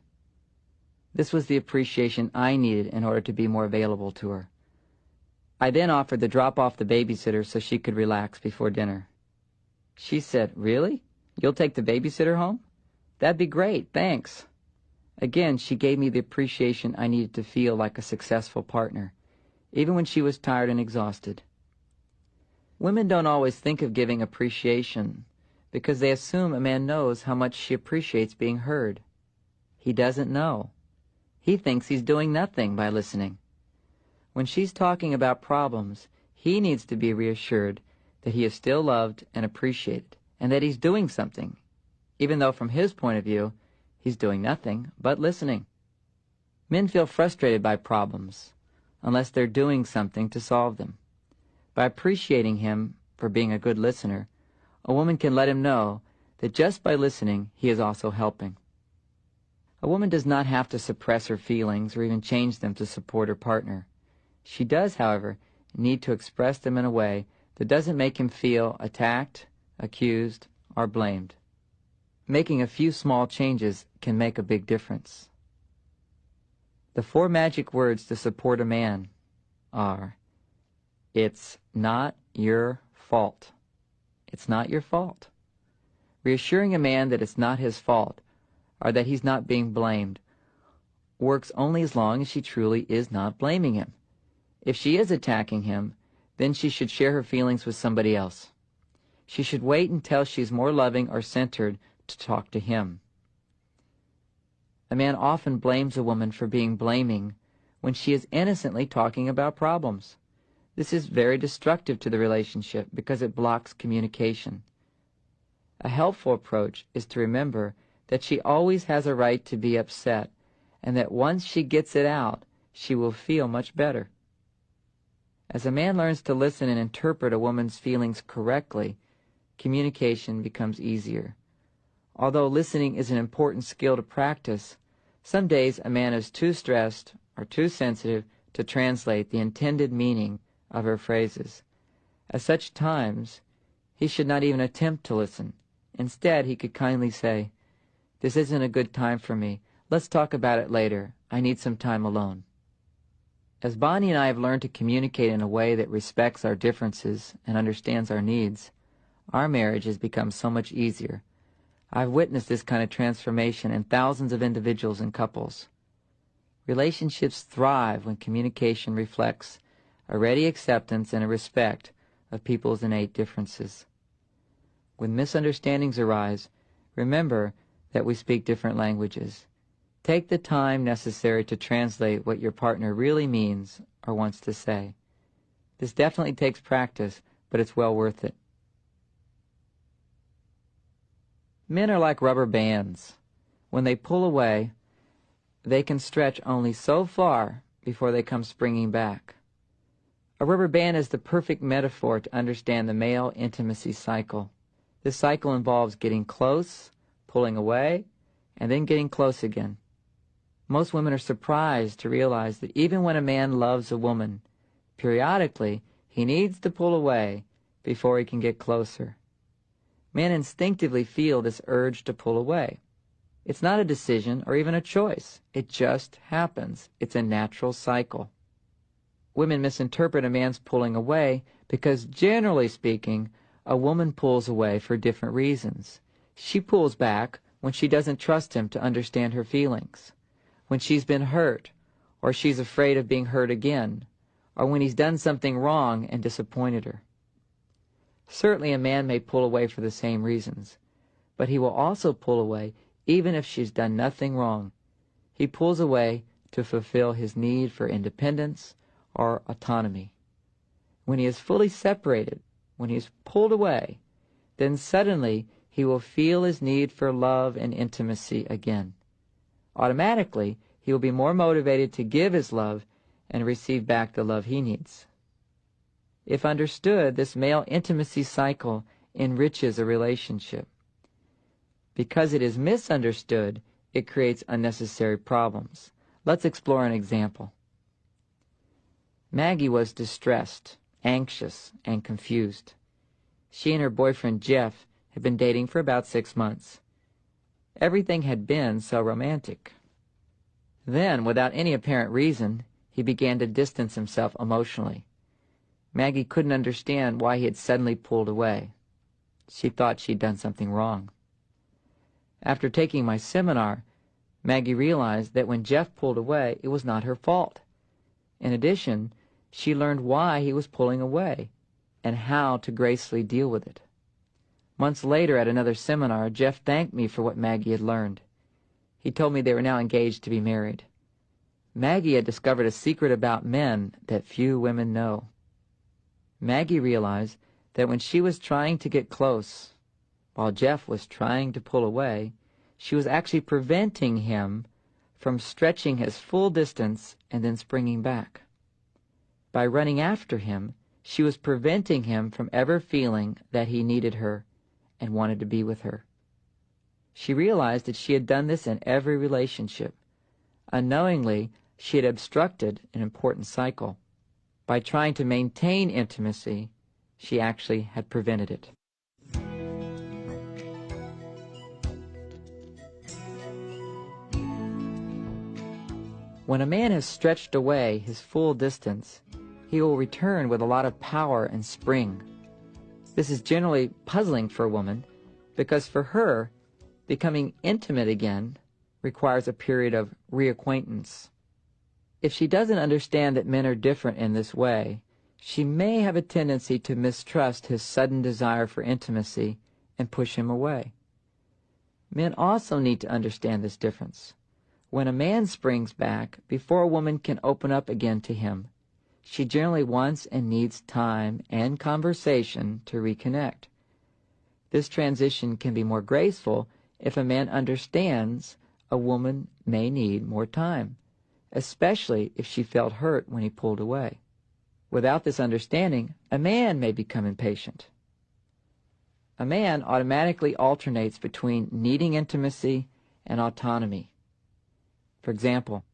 This was the appreciation I needed in order to be more available to her. I then offered to drop off the babysitter so she could relax before dinner. She said, "Really? You'll take the babysitter home? That'd be great, thanks." Again, she gave me the appreciation I needed to feel like a successful partner, even when she was tired and exhausted. Women don't always think of giving appreciation because they assume a man knows how much she appreciates being heard. He doesn't know. He thinks he's doing nothing by listening. When she's talking about problems, he needs to be reassured that he is still loved and appreciated, and that he's doing something, even though from his point of view, he's doing nothing but listening. Men feel frustrated by problems unless they're doing something to solve them. By appreciating him for being a good listener, a woman can let him know that just by listening, he is also helping. A woman does not have to suppress her feelings or even change them to support her partner. She does, however, need to express them in a way that doesn't make him feel attacked, accused, or blamed. Making a few small changes can make a big difference. The 4 magic words to support a man are, "It's not your fault." It's not your fault. Reassuring a man that it's not his fault, or that he's not being blamed, works only as long as she truly is not blaming him. If she is attacking him, then she should share her feelings with somebody else. She should wait until she's more loving or centered to talk to him. A man often blames a woman for being blaming when she is innocently talking about problems. This is very destructive to the relationship because it blocks communication. A helpful approach is to remember that she always has a right to be upset, and that once she gets it out, she will feel much better. As a man learns to listen and interpret a woman's feelings correctly, communication becomes easier. Although listening is an important skill to practice, some days a man is too stressed or too sensitive to translate the intended meaning of her phrases. At such times, he should not even attempt to listen. Instead, he could kindly say, "This isn't a good time for me. Let's talk about it later. I need some time alone." As Bonnie and I have learned to communicate in a way that respects our differences and understands our needs, our marriage has become so much easier. I've witnessed this kind of transformation in thousands of individuals and couples. Relationships thrive when communication reflects a ready acceptance and a respect of people's innate differences. When misunderstandings arise, remember that we speak different languages. Take the time necessary to translate what your partner really means or wants to say. This definitely takes practice, but it's well worth it. Men are like rubber bands. When they pull away, they can stretch only so far before they come springing back. A rubber band is the perfect metaphor to understand the male intimacy cycle. This cycle involves getting close, pulling away, and then getting close again. Most women are surprised to realize that even when a man loves a woman, periodically he needs to pull away before he can get closer. Men instinctively feel this urge to pull away. It's not a decision or even a choice. It just happens. It's a natural cycle. Women misinterpret a man's pulling away because, generally speaking, a woman pulls away for different reasons. She pulls back when she doesn't trust him to understand her feelings, when she's been hurt, or she's afraid of being hurt again, or when he's done something wrong and disappointed her. Certainly a man may pull away for the same reasons, but he will also pull away even if she's done nothing wrong. He pulls away to fulfill his need for independence or autonomy. When he is fully separated, when he is pulled away, then suddenly he will feel his need for love and intimacy again. Automatically, he will be more motivated to give his love and receive back the love he needs. If understood, this male intimacy cycle enriches a relationship. Because it is misunderstood, it creates unnecessary problems. Let's explore an example. Maggie was distressed, anxious, and confused. She and her boyfriend Jeff had been dating for about 6 months. Everything had been so romantic. Then, without any apparent reason, he began to distance himself emotionally. Maggie couldn't understand why he had suddenly pulled away. She thought she'd done something wrong. After taking my seminar, Maggie realized that when Jeff pulled away, it was not her fault. In addition, she learned why he was pulling away and how to gracefully deal with it. Months later at another seminar, Jeff thanked me for what Maggie had learned. He told me they were now engaged to be married. Maggie had discovered a secret about men that few women know. Maggie realized that when she was trying to get close, while Jeff was trying to pull away, she was actually preventing him from stretching his full distance and then springing back. By running after him, she was preventing him from ever feeling that he needed her and wanted to be with her. She realized that she had done this in every relationship. Unknowingly, she had obstructed an important cycle. By trying to maintain intimacy, she actually had prevented it. When a man has stretched away his full distance, he will return with a lot of power and spring. This is generally puzzling for a woman because for her, becoming intimate again requires a period of reacquaintance. If she doesn't understand that men are different in this way, she may have a tendency to mistrust his sudden desire for intimacy and push him away. Men also need to understand this difference. When a man springs back before a woman can open up again to him, she generally wants and needs time and conversation to reconnect. This transition can be more graceful if a man understands a woman may need more time, especially if she felt hurt when he pulled away. Without this understanding, a man may become impatient. A man automatically alternates between needing intimacy and autonomy. For example,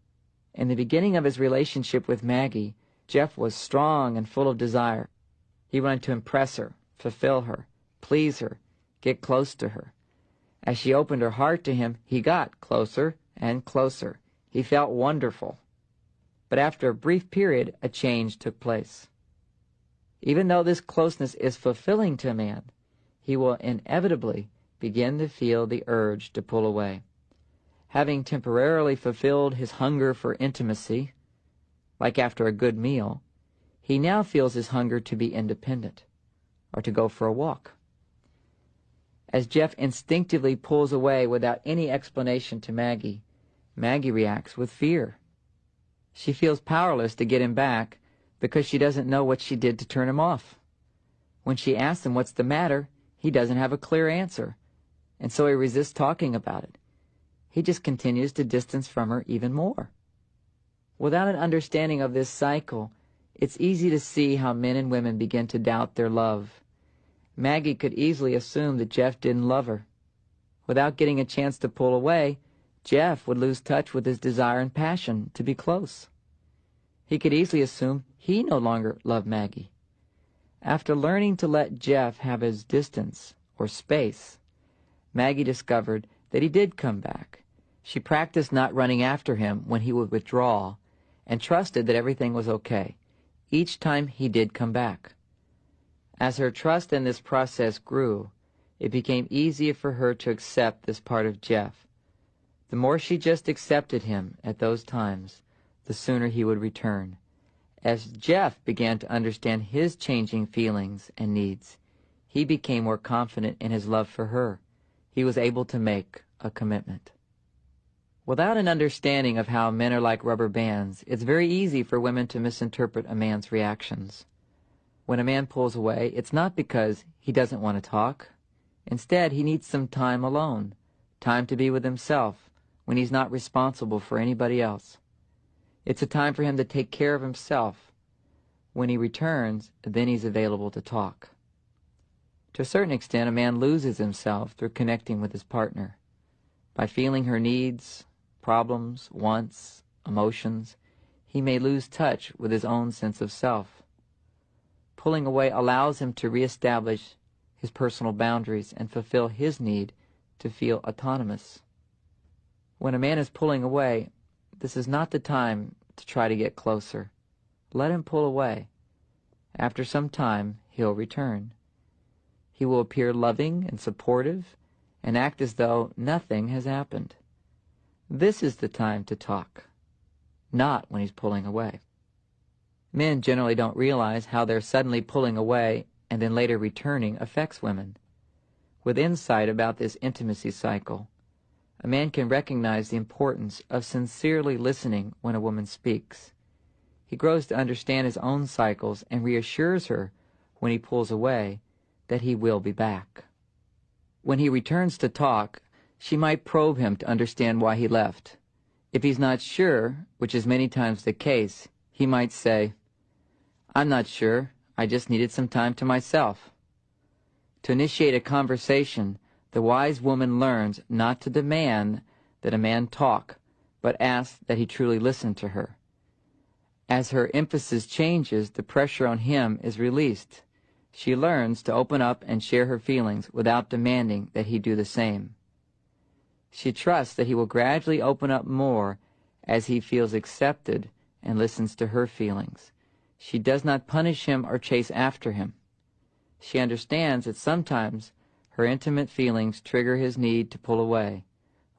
in the beginning of his relationship with Maggie, Jeff was strong and full of desire. He wanted to impress her, fulfill her, please her, get close to her. As she opened her heart to him, he got closer and closer. He felt wonderful. But after a brief period, a change took place. Even though this closeness is fulfilling to a man, he will inevitably begin to feel the urge to pull away. Having temporarily fulfilled his hunger for intimacy, like after a good meal, he now feels his hunger to be independent or to go for a walk. As Jeff instinctively pulls away without any explanation to Maggie, Maggie reacts with fear. She feels powerless to get him back because she doesn't know what she did to turn him off. When she asks him what's the matter, he doesn't have a clear answer, and so he resists talking about it. He just continues to distance from her even more. Without an understanding of this cycle, it's easy to see how men and women begin to doubt their love. Maggie could easily assume that Jeff didn't love her. Without getting a chance to pull away, Jeff would lose touch with his desire and passion to be close. He could easily assume he no longer loved Maggie. After learning to let Jeff have his distance, or space, Maggie discovered that he did come back. She practiced not running after him when he would withdraw and trusted that everything was okay each time he did come back. As her trust in this process grew, it became easier for her to accept this part of Jeff. The more she just accepted him at those times, the sooner he would return. As Jeff began to understand his changing feelings and needs, he became more confident in his love for her. He was able to make a commitment. Without an understanding of how men are like rubber bands, it's very easy for women to misinterpret a man's reactions. When a man pulls away, it's not because he doesn't want to talk. Instead, he needs some time alone, time to be with himself, when he's not responsible for anybody else. It's a time for him to take care of himself. When he returns, then he's available to talk. To a certain extent, a man loses himself through connecting with his partner. By feeling her needs, problems, wants, emotions, he may lose touch with his own sense of self. Pulling away allows him to reestablish his personal boundaries and fulfill his need to feel autonomous. When a man is pulling away, this is not the time to try to get closer. Let him pull away. After some time, he'll return. He will appear loving and supportive and act as though nothing has happened. This is the time to talk, not when he's pulling away. Men generally don't realize how their suddenly pulling away and then later returning affects women. With insight about this intimacy cycle, a man can recognize the importance of sincerely listening when a woman speaks. He grows to understand his own cycles and reassures her when he pulls away that he will be back. When he returns to talk, she might probe him to understand why he left. If he's not sure, which is many times the case, he might say, "I'm not sure, I just needed some time to myself." To initiate a conversation, the wise woman learns not to demand that a man talk, but asks that he truly listen to her. As her emphasis changes, the pressure on him is released. She learns to open up and share her feelings without demanding that he do the same. She trusts that he will gradually open up more as he feels accepted and listens to her feelings. She does not punish him or chase after him. She understands that sometimes her intimate feelings trigger his need to pull away,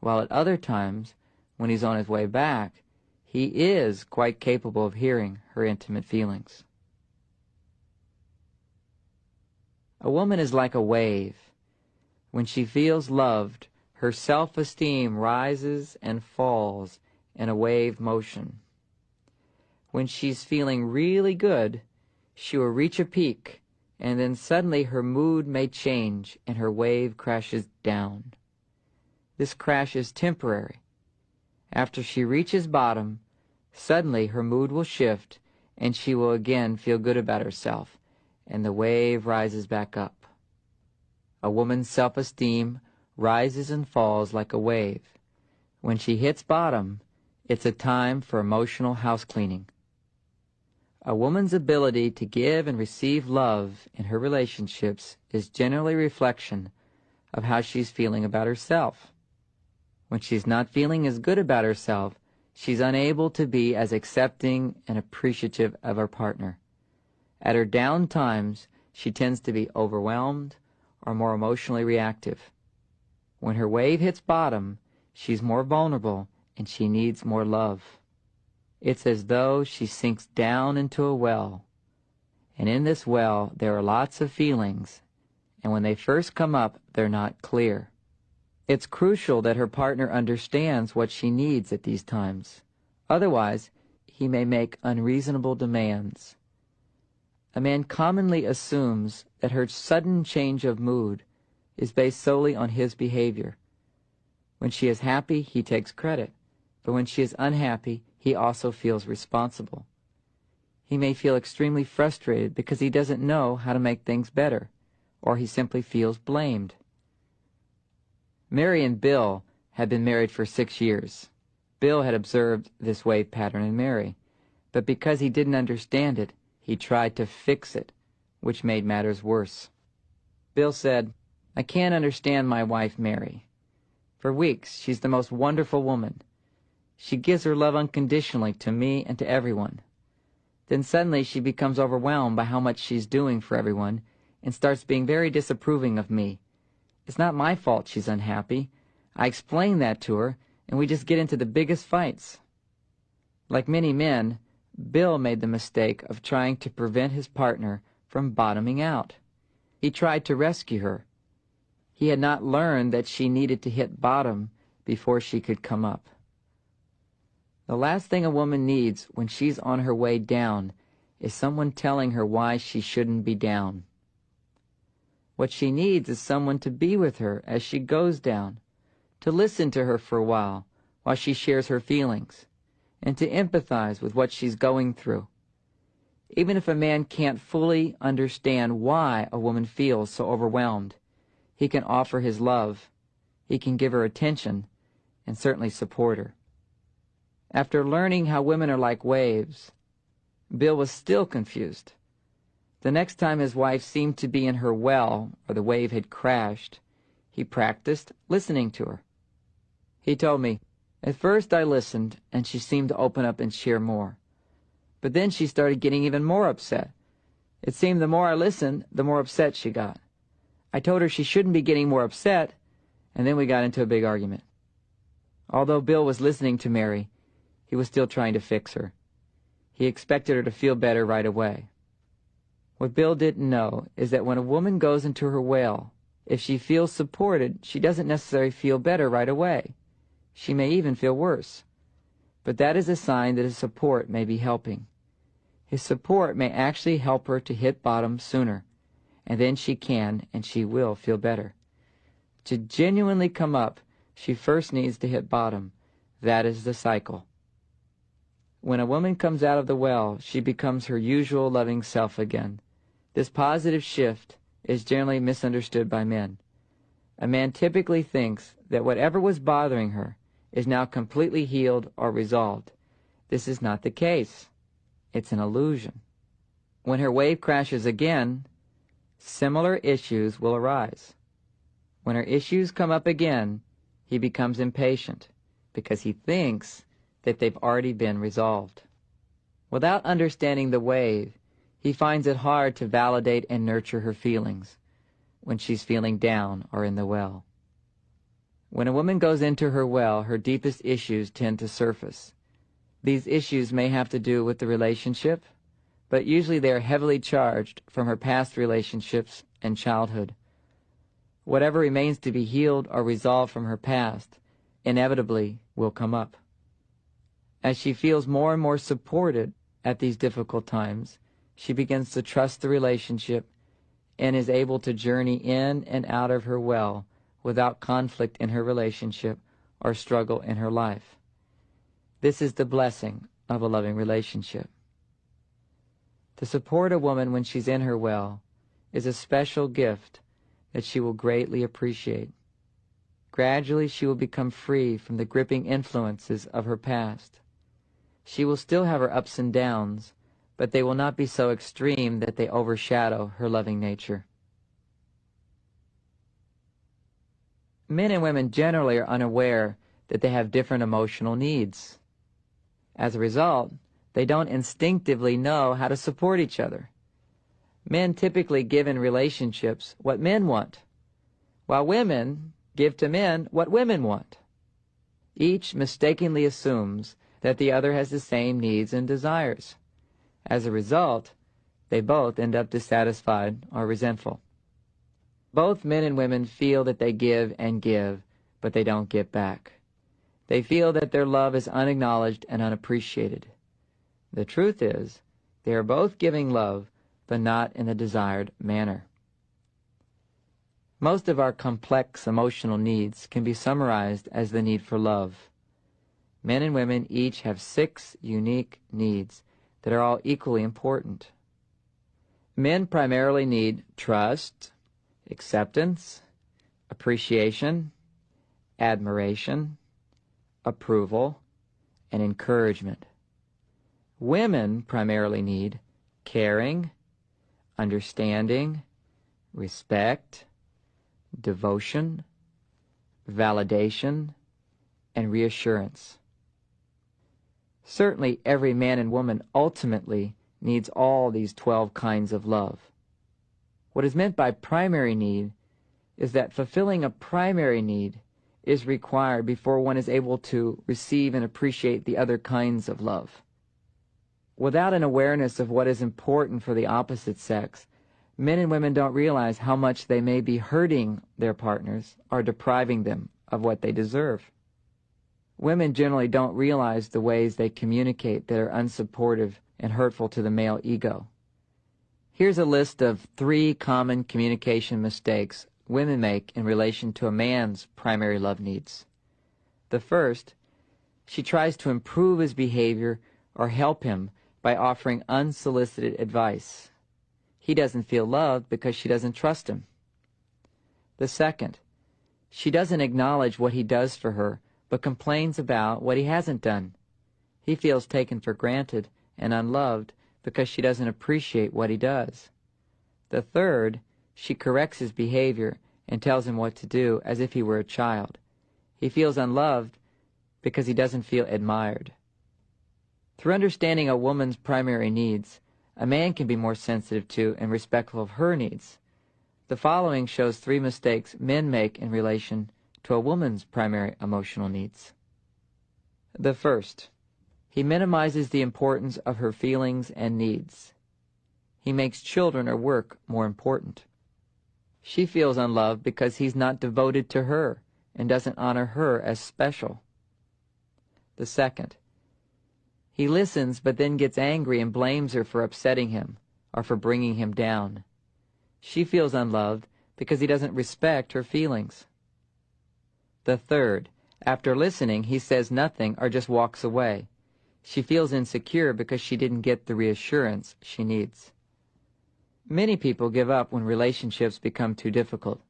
while at other times, when he's on his way back, he is quite capable of hearing her intimate feelings. A woman is like a wave. When she feels loved, her self-esteem rises and falls in a wave motion. When she's feeling really good, she will reach a peak, and then suddenly her mood may change and her wave crashes down. This crash is temporary. After she reaches bottom, suddenly her mood will shift and she will again feel good about herself, and the wave rises back up. A woman's self-esteem rises and falls like a wave. When she hits bottom, it's a time for emotional house cleaning. A woman's ability to give and receive love in her relationships is generally a reflection of how she's feeling about herself. When she's not feeling as good about herself, she's unable to be as accepting and appreciative of her partner. At her down times, she tends to be overwhelmed or more emotionally reactive. When her wave hits bottom, she's more vulnerable and she needs more love. It's as though she sinks down into a well, and in this well there are lots of feelings, and when they first come up, they're not clear. It's crucial that her partner understands what she needs at these times. Otherwise, he may make unreasonable demands. A man commonly assumes that her sudden change of mood is based solely on his behavior. When she is happy, he takes credit, but when she is unhappy, he also feels responsible. He may feel extremely frustrated because he doesn't know how to make things better, or he simply feels blamed. Mary and Bill had been married for 6 years. Bill had observed this wave pattern in Mary, but because he didn't understand it, he tried to fix it, which made matters worse. Bill said, I can't understand my wife, Mary. For weeks, she's the most wonderful woman. She gives her love unconditionally to me and to everyone. Then suddenly she becomes overwhelmed by how much she's doing for everyone and starts being very disapproving of me. It's not my fault she's unhappy. I explain that to her, and we just get into the biggest fights. Like many men, Bill made the mistake of trying to prevent his partner from bottoming out. He tried to rescue her. He had not learned that she needed to hit bottom before she could come up. The last thing a woman needs when she's on her way down is someone telling her why she shouldn't be down. What she needs is someone to be with her as she goes down, to listen to her for a while she shares her feelings, and to empathize with what she's going through. Even if a man can't fully understand why a woman feels so overwhelmed, he can offer his love, he can give her attention, and certainly support her. After learning how women are like waves, Bill was still confused. The next time his wife seemed to be in her well or the wave had crashed, he practiced listening to her. He told me, "At first I listened and she seemed to open up and share more. But then she started getting even more upset. It seemed the more I listened, the more upset she got. I told her she shouldn't be getting more upset, and then we got into a big argument." Although Bill was listening to Mary, he was still trying to fix her. He expected her to feel better right away. What Bill didn't know is that when a woman goes into her well, if she feels supported, she doesn't necessarily feel better right away. She may even feel worse. But that is a sign that his support may be helping. His support may actually help her to hit bottom sooner, and then she can and she will feel better. To genuinely come up, she first needs to hit bottom. That is the cycle. When a woman comes out of the well, she becomes her usual loving self again. This positive shift is generally misunderstood by men. A man typically thinks that whatever was bothering her is now completely healed or resolved. This is not the case. It's an illusion. When her wave crashes again, similar issues will arise. When her issues come up again, he becomes impatient because he thinks that they've already been resolved. Without understanding the wave, he finds it hard to validate and nurture her feelings when she's feeling down or in the well. When a woman goes into her well, her deepest issues tend to surface. These issues may have to do with the relationship, but usually they are heavily charged from her past relationships and childhood. Whatever remains to be healed or resolved from her past inevitably will come up. As she feels more and more supported at these difficult times, she begins to trust the relationship and is able to journey in and out of her well without conflict in her relationship or struggle in her life. This is the blessing of a loving relationship. To support a woman when she's in her well is a special gift that she will greatly appreciate. Gradually, she will become free from the gripping influences of her past. She will still have her ups and downs, but they will not be so extreme that they overshadow her loving nature. Men and women generally are unaware that they have different emotional needs. As a result, they don't instinctively know how to support each other. Men typically give in relationships what men want, while women give to men what women want. Each mistakenly assumes that the other has the same needs and desires. As a result, they both end up dissatisfied or resentful. Both men and women feel that they give and give, but they don't get back. They feel that their love is unacknowledged and unappreciated. The truth is, they are both giving love, but not in the desired manner. Most of our complex emotional needs can be summarized as the need for love. Men and women each have 6 unique needs that are all equally important. Men primarily need trust, acceptance, appreciation, admiration, approval, and encouragement. Women primarily need caring, understanding, respect, devotion, validation, and reassurance. Certainly, every man and woman ultimately needs all these 12 kinds of love. What is meant by primary need is that fulfilling a primary need is required before one is able to receive and appreciate the other kinds of love. Without an awareness of what is important for the opposite sex, men and women don't realize how much they may be hurting their partners or depriving them of what they deserve. Women generally don't realize the ways they communicate that are unsupportive and hurtful to the male ego. Here's a list of 3 common communication mistakes women make in relation to a man's primary love needs. The first, she tries to improve his behavior or help him by offering unsolicited advice. He doesn't feel loved because she doesn't trust him. The second, she doesn't acknowledge what he does for her, but complains about what he hasn't done. He feels taken for granted and unloved because she doesn't appreciate what he does. The third, she corrects his behavior and tells him what to do as if he were a child. He feels unloved because he doesn't feel admired. Through understanding a woman's primary needs, a man can be more sensitive to and respectful of her needs. The following shows 3 mistakes men make in relation to a woman's primary emotional needs. The first, he minimizes the importance of her feelings and needs. He makes children or work more important. She feels unloved because he's not devoted to her and doesn't honor her as special. The second, he listens but then gets angry and blames her for upsetting him or for bringing him down. She feels unloved because he doesn't respect her feelings. The third, after listening, he says nothing or just walks away. She feels insecure because she didn't get the reassurance she needs. Many people give up when relationships become too difficult.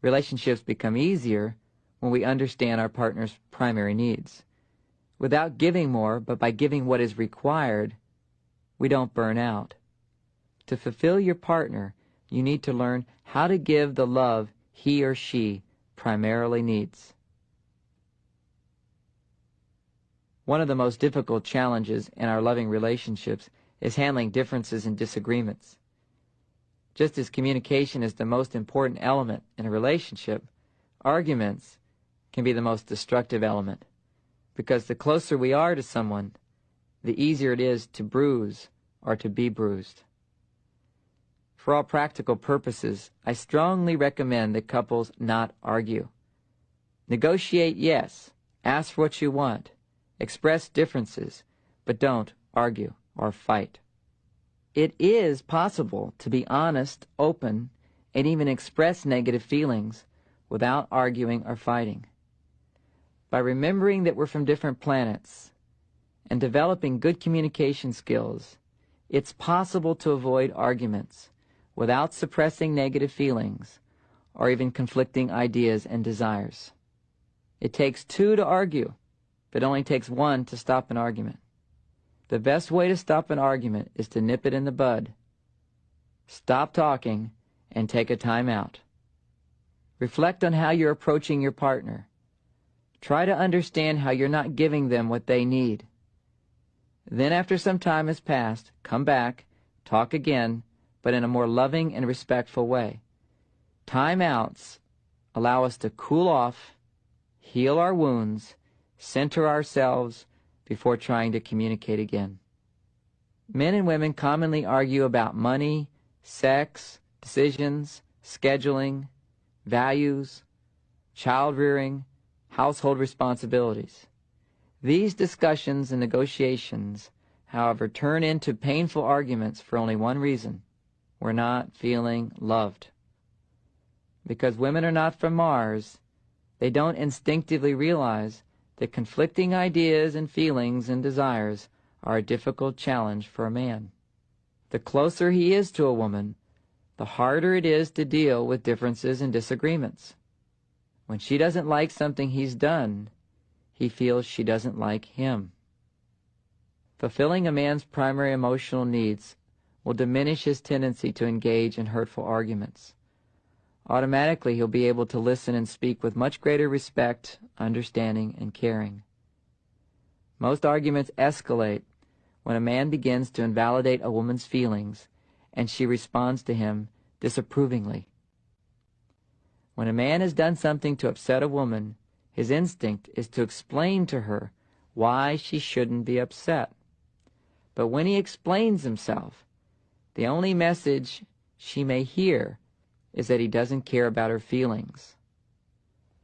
Relationships become easier when we understand our partner's primary needs. Without giving more, but by giving what is required, we don't burn out. To fulfill your partner, you need to learn how to give the love he or she primarily needs. One of the most difficult challenges in our loving relationships is handling differences and disagreements. Just as communication is the most important element in a relationship, arguments can be the most destructive element, because the closer we are to someone, the easier it is to bruise or to be bruised. For all practical purposes, I strongly recommend that couples not argue. Negotiate, yes. Ask for what you want. Express differences, but don't argue or fight. It is possible to be honest, open, and even express negative feelings without arguing or fighting. By remembering that we're from different planets and developing good communication skills, it's possible to avoid arguments without suppressing negative feelings or even conflicting ideas and desires. It takes 2 to argue, but it only takes 1 to stop an argument. The best way to stop an argument is to nip it in the bud. Stop talking and take a time out. Reflect on how you're approaching your partner. Try to understand how you're not giving them what they need. Then after some time has passed, come back, talk again, but in a more loving and respectful way. Time-outs allow us to cool off, heal our wounds, center ourselves before trying to communicate again. Men and women commonly argue about money, sex, decisions, scheduling, values, child rearing, household responsibilities. These discussions and negotiations, however, turn into painful arguments for only one reason: we're not feeling loved. Because women are not from Mars, they don't instinctively realize that conflicting ideas and feelings and desires are a difficult challenge for a man. The closer he is to a woman, the harder it is to deal with differences and disagreements. When she doesn't like something he's done, he feels she doesn't like him. Fulfilling a man's primary emotional needs will diminish his tendency to engage in hurtful arguments. Automatically, he'll be able to listen and speak with much greater respect, understanding, and caring. Most arguments escalate when a man begins to invalidate a woman's feelings and she responds to him disapprovingly. When a man has done something to upset a woman, his instinct is to explain to her why she shouldn't be upset. But when he explains himself, the only message she may hear is that he doesn't care about her feelings.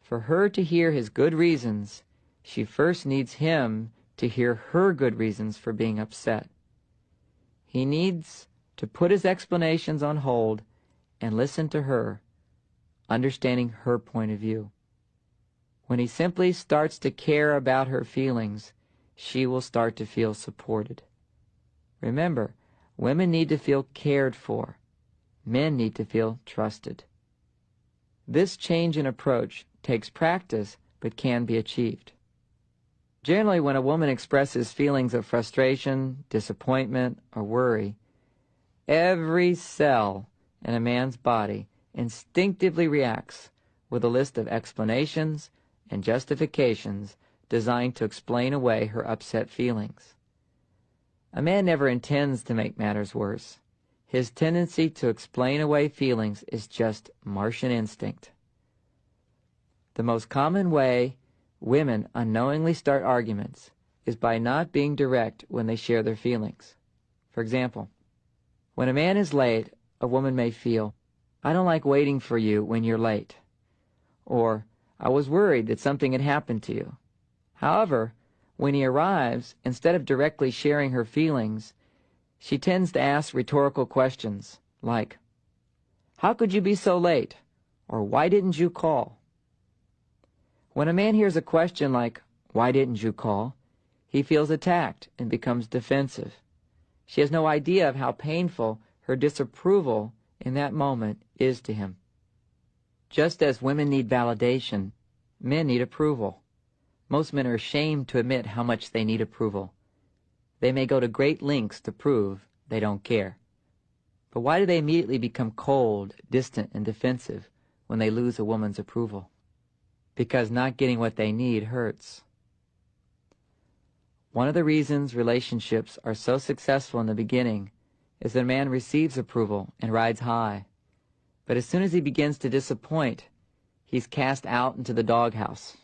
For her to hear his good reasons, she first needs him to hear her good reasons for being upset. He needs to put his explanations on hold and listen to her, understanding her point of view. When he simply starts to care about her feelings, she will start to feel supported. Remember, women need to feel cared for. Men need to feel trusted. This change in approach takes practice but can be achieved. Generally, when a woman expresses feelings of frustration, disappointment, or worry, every cell in a man's body instinctively reacts with a list of explanations and justifications designed to explain away her upset feelings. A man never intends to make matters worse. His tendency to explain away feelings is just Martian instinct. The most common way women unknowingly start arguments is by not being direct when they share their feelings. For example, when a man is late, a woman may feel, "I don't like waiting for you when you're late," or "I was worried that something had happened to you." However, when he arrives, instead of directly sharing her feelings, she tends to ask rhetorical questions like, "How could you be so late?" or "Why didn't you call?" When a man hears a question like, "Why didn't you call?" he feels attacked and becomes defensive. She has no idea of how painful her disapproval in that moment is to him. Just as women need validation, men need approval. Most men are ashamed to admit how much they need approval. They may go to great lengths to prove they don't care. But why do they immediately become cold, distant, and defensive when they lose a woman's approval? Because not getting what they need hurts. One of the reasons relationships are so successful in the beginning is that a man receives approval and rides high. But as soon as he begins to disappoint, he's cast out into the doghouse.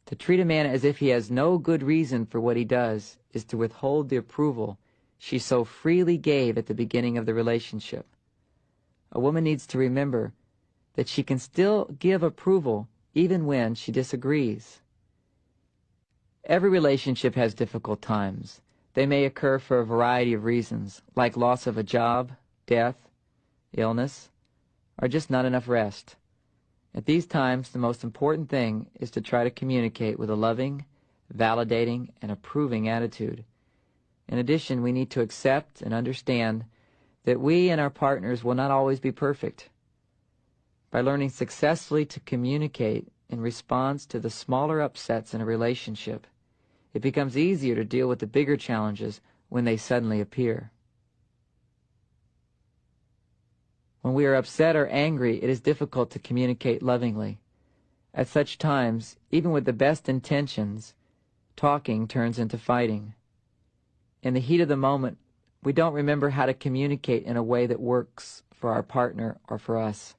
To treat a man as if he has no good reason for what he does is to withhold the approval she so freely gave at the beginning of the relationship. A woman needs to remember that she can still give approval even when she disagrees. Every relationship has difficult times. They may occur for a variety of reasons, like loss of a job, death, illness, or just not enough rest. At these times, the most important thing is to try to communicate with a loving, validating, and approving attitude. In addition, we need to accept and understand that we and our partners will not always be perfect. By learning successfully to communicate in response to the smaller upsets in a relationship, it becomes easier to deal with the bigger challenges when they suddenly appear. When we are upset or angry, it is difficult to communicate lovingly. At such times, even with the best intentions, talking turns into fighting. In the heat of the moment, we don't remember how to communicate in a way that works for our partner or for us.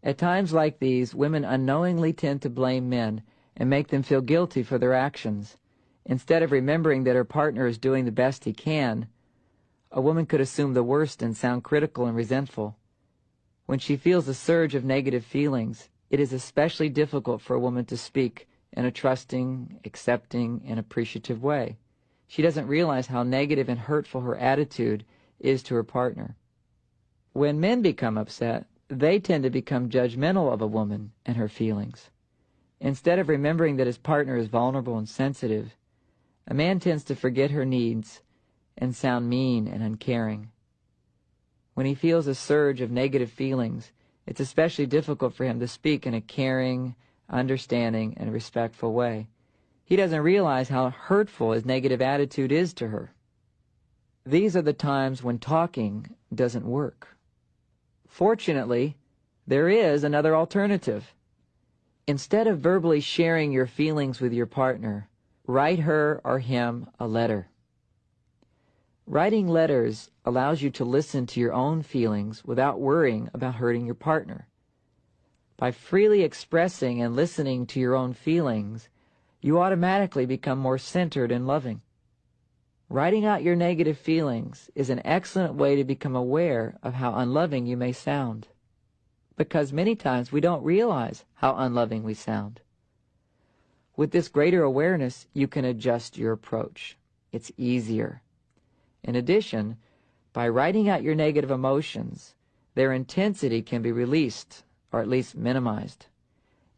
At times like these, women unknowingly tend to blame men and make them feel guilty for their actions. Instead of remembering that her partner is doing the best he can, a woman could assume the worst and sound critical and resentful. When she feels a surge of negative feelings, it is especially difficult for a woman to speak in a trusting, accepting, and appreciative way. She doesn't realize how negative and hurtful her attitude is to her partner. When men become upset, they tend to become judgmental of a woman and her feelings. Instead of remembering that his partner is vulnerable and sensitive, a man tends to forget her needs and sound mean and uncaring. When he feels a surge of negative feelings, it's especially difficult for him to speak in a caring, understanding, and respectful way. He doesn't realize how hurtful his negative attitude is to her. These are the times when talking doesn't work. Fortunately, there is another alternative. Instead of verbally sharing your feelings with your partner, write her or him a letter. Writing letters allows you to listen to your own feelings without worrying about hurting your partner. By freely expressing and listening to your own feelings, you automatically become more centered and loving. Writing out your negative feelings is an excellent way to become aware of how unloving you may sound, because many times we don't realize how unloving we sound. With this greater awareness, you can adjust your approach. It's easier. In addition, by writing out your negative emotions, their intensity can be released, or at least minimized,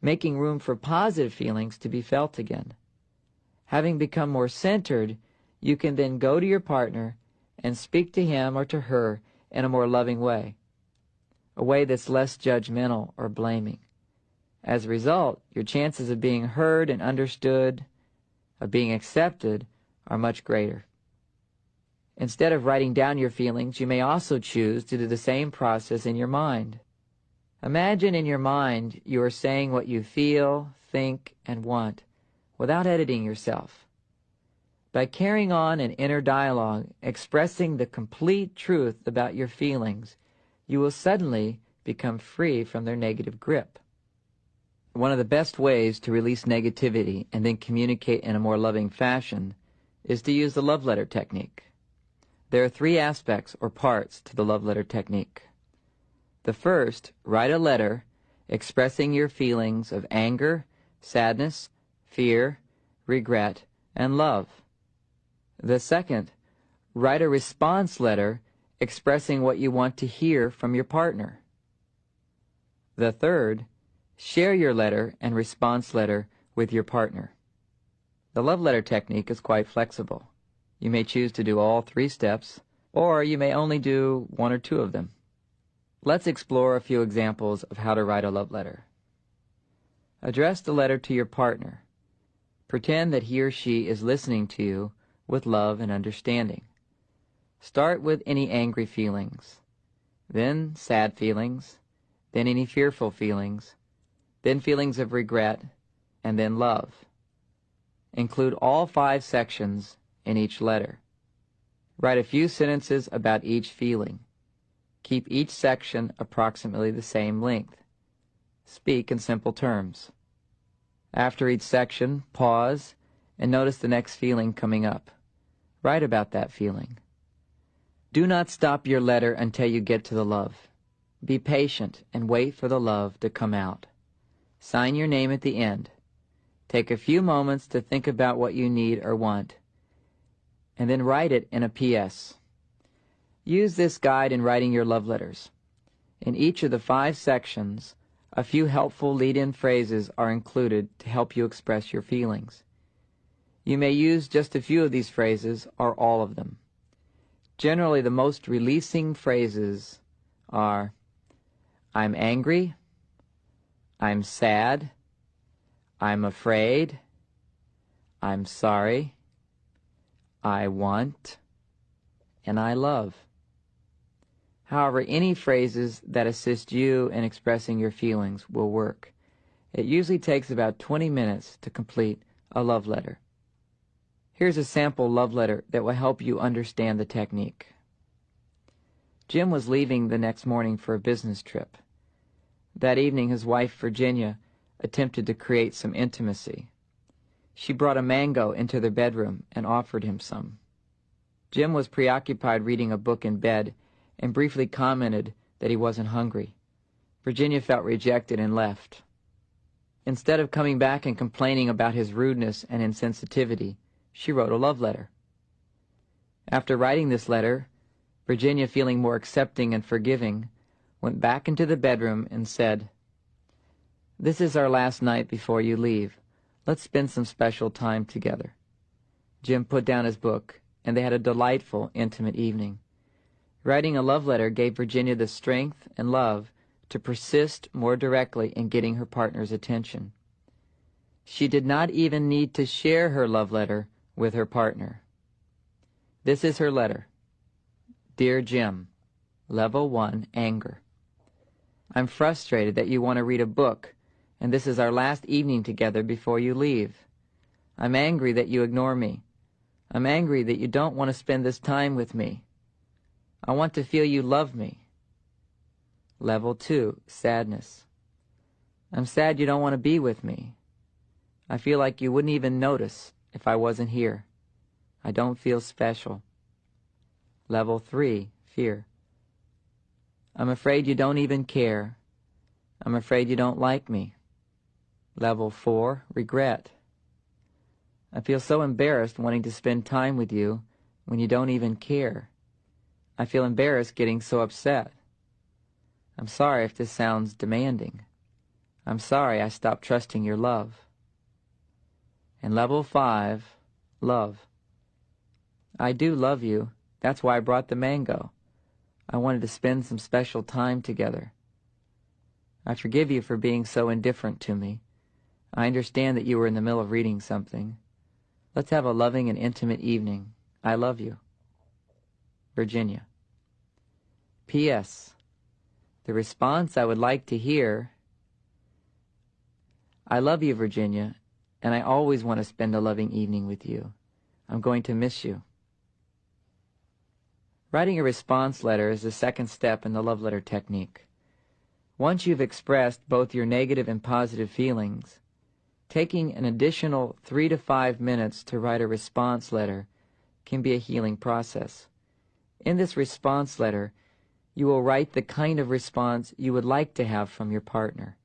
making room for positive feelings to be felt again. Having become more centered, you can then go to your partner and speak to him or to her in a more loving way, a way that's less judgmental or blaming. As a result, your chances of being heard and understood, of being accepted, are much greater. Instead of writing down your feelings, you may also choose to do the same process in your mind. Imagine in your mind you are saying what you feel, think, and want without editing yourself. By carrying on an inner dialogue, expressing the complete truth about your feelings, you will suddenly become free from their negative grip. One of the best ways to release negativity and then communicate in a more loving fashion is to use the love letter technique. There are 3 aspects or parts to the love letter technique. The first, write a letter expressing your feelings of anger, sadness, fear, regret, and love. The second, write a response letter expressing what you want to hear from your partner. The third, share your letter and response letter with your partner. The love letter technique is quite flexible. You may choose to do all 3 steps, or you may only do 1 or 2 of them. Let's explore a few examples of how to write a love letter. Address the letter to your partner. Pretend that he or she is listening to you with love and understanding. Start with any angry feelings, then sad feelings, then any fearful feelings, then feelings of regret, and then love. Include all 5 sections in each letter. Write a few sentences about each feeling. Keep each section approximately the same length. Speak in simple terms. After each section, pause and notice the next feeling coming up. Write about that feeling. Do not stop your letter until you get to the love. Be patient and wait for the love to come out. Sign your name at the end. Take a few moments to think about what you need or want, and then write it in a PS. Use this guide in writing your love letters. In each of the 5 sections, a few helpful lead-in phrases are included to help you express your feelings. You may use just a few of these phrases or all of them. Generally, the most releasing phrases are, I'm angry, I'm sad, I'm afraid, I'm sorry, I want, and I love. However, any phrases that assist you in expressing your feelings will work. It usually takes about 20 minutes to complete a love letter. Here's a sample love letter that will help you understand the technique. Jim was leaving the next morning for a business trip. That evening, his wife, Virginia, attempted to create some intimacy. She brought a mango into their bedroom and offered him some. Jim was preoccupied reading a book in bed and briefly commented that he wasn't hungry. Virginia felt rejected and left. Instead of coming back and complaining about his rudeness and insensitivity, she wrote a love letter. After writing this letter, Virginia, feeling more accepting and forgiving, went back into the bedroom and said, "This is our last night before you leave. Let's spend some special time together." Jim put down his book, and they had a delightful, intimate evening. Writing a love letter gave Virginia the strength and love to persist more directly in getting her partner's attention. She did not even need to share her love letter with her partner. This is her letter. Dear Jim, Level 1, Anger. I'm frustrated that you want to read a book, and this is our last evening together before you leave. I'm angry that you ignore me. I'm angry that you don't want to spend this time with me. I want to feel you love me. Level 2, sadness. I'm sad you don't want to be with me. I feel like you wouldn't even notice if I wasn't here. I don't feel special. Level 3, fear. I'm afraid you don't even care. I'm afraid you don't like me. Level 4, regret. I feel so embarrassed wanting to spend time with you when you don't even care. I feel embarrassed getting so upset. I'm sorry if this sounds demanding. I'm sorry I stopped trusting your love. And level 5, love. I do love you. That's why I brought the mango. I wanted to spend some special time together. I forgive you for being so indifferent to me. I understand that you were in the middle of reading something. Let's have a loving and intimate evening. I love you. Virginia. P.S. The response I would like to hear: I love you, Virginia, and I always want to spend a loving evening with you. I'm going to miss you. Writing a response letter is the second step in the love letter technique. Once you've expressed both your negative and positive feelings, taking an additional 3 to 5 minutes to write a response letter can be a healing process. In this response letter, you will write the kind of response you would like to have from your partner.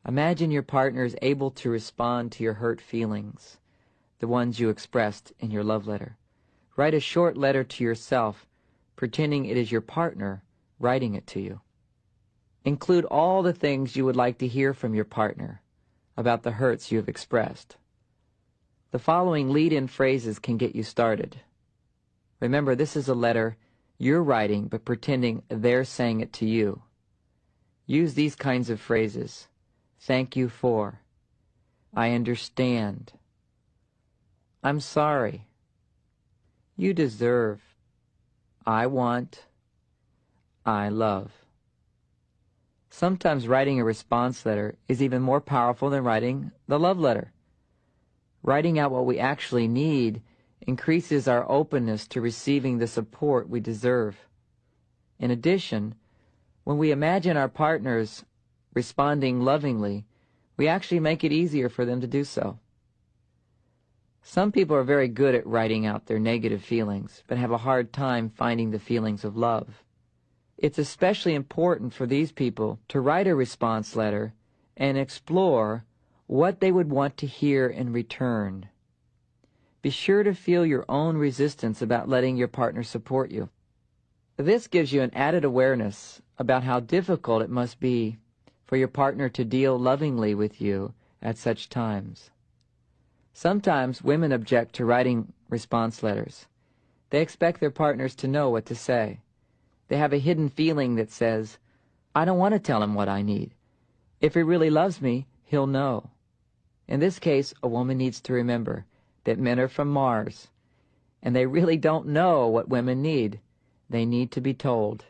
Imagine your partner is able to respond to your hurt feelings, the ones you expressed in your love letter. Write a short letter to yourself, pretending it is your partner writing it to you. Include all the things you would like to hear from your partner about the hurts you have expressed. The following lead-in phrases can get you started. Remember, this is a letter you're writing, but pretending they're saying it to you. Use these kinds of phrases. Thank you for. I understand. I'm sorry. You deserve. I want. I love. Sometimes writing a response letter is even more powerful than writing the love letter. Writing out what we actually need increases our openness to receiving the support we deserve. In addition, when we imagine our partners responding lovingly, we actually make it easier for them to do so. Some people are very good at writing out their negative feelings, but have a hard time finding the feelings of love. It's especially important for these people to write a response letter and explore what they would want to hear in return. Be sure to feel your own resistance about letting your partner support you. This gives you an added awareness about how difficult it must be for your partner to deal lovingly with you at such times. Sometimes women object to writing response letters. They expect their partners to know what to say. They have a hidden feeling that says, I don't want to tell him what I need. If he really loves me, he'll know. In this case, a woman needs to remember that men are from Mars, and they really don't know what women need. They need to be told,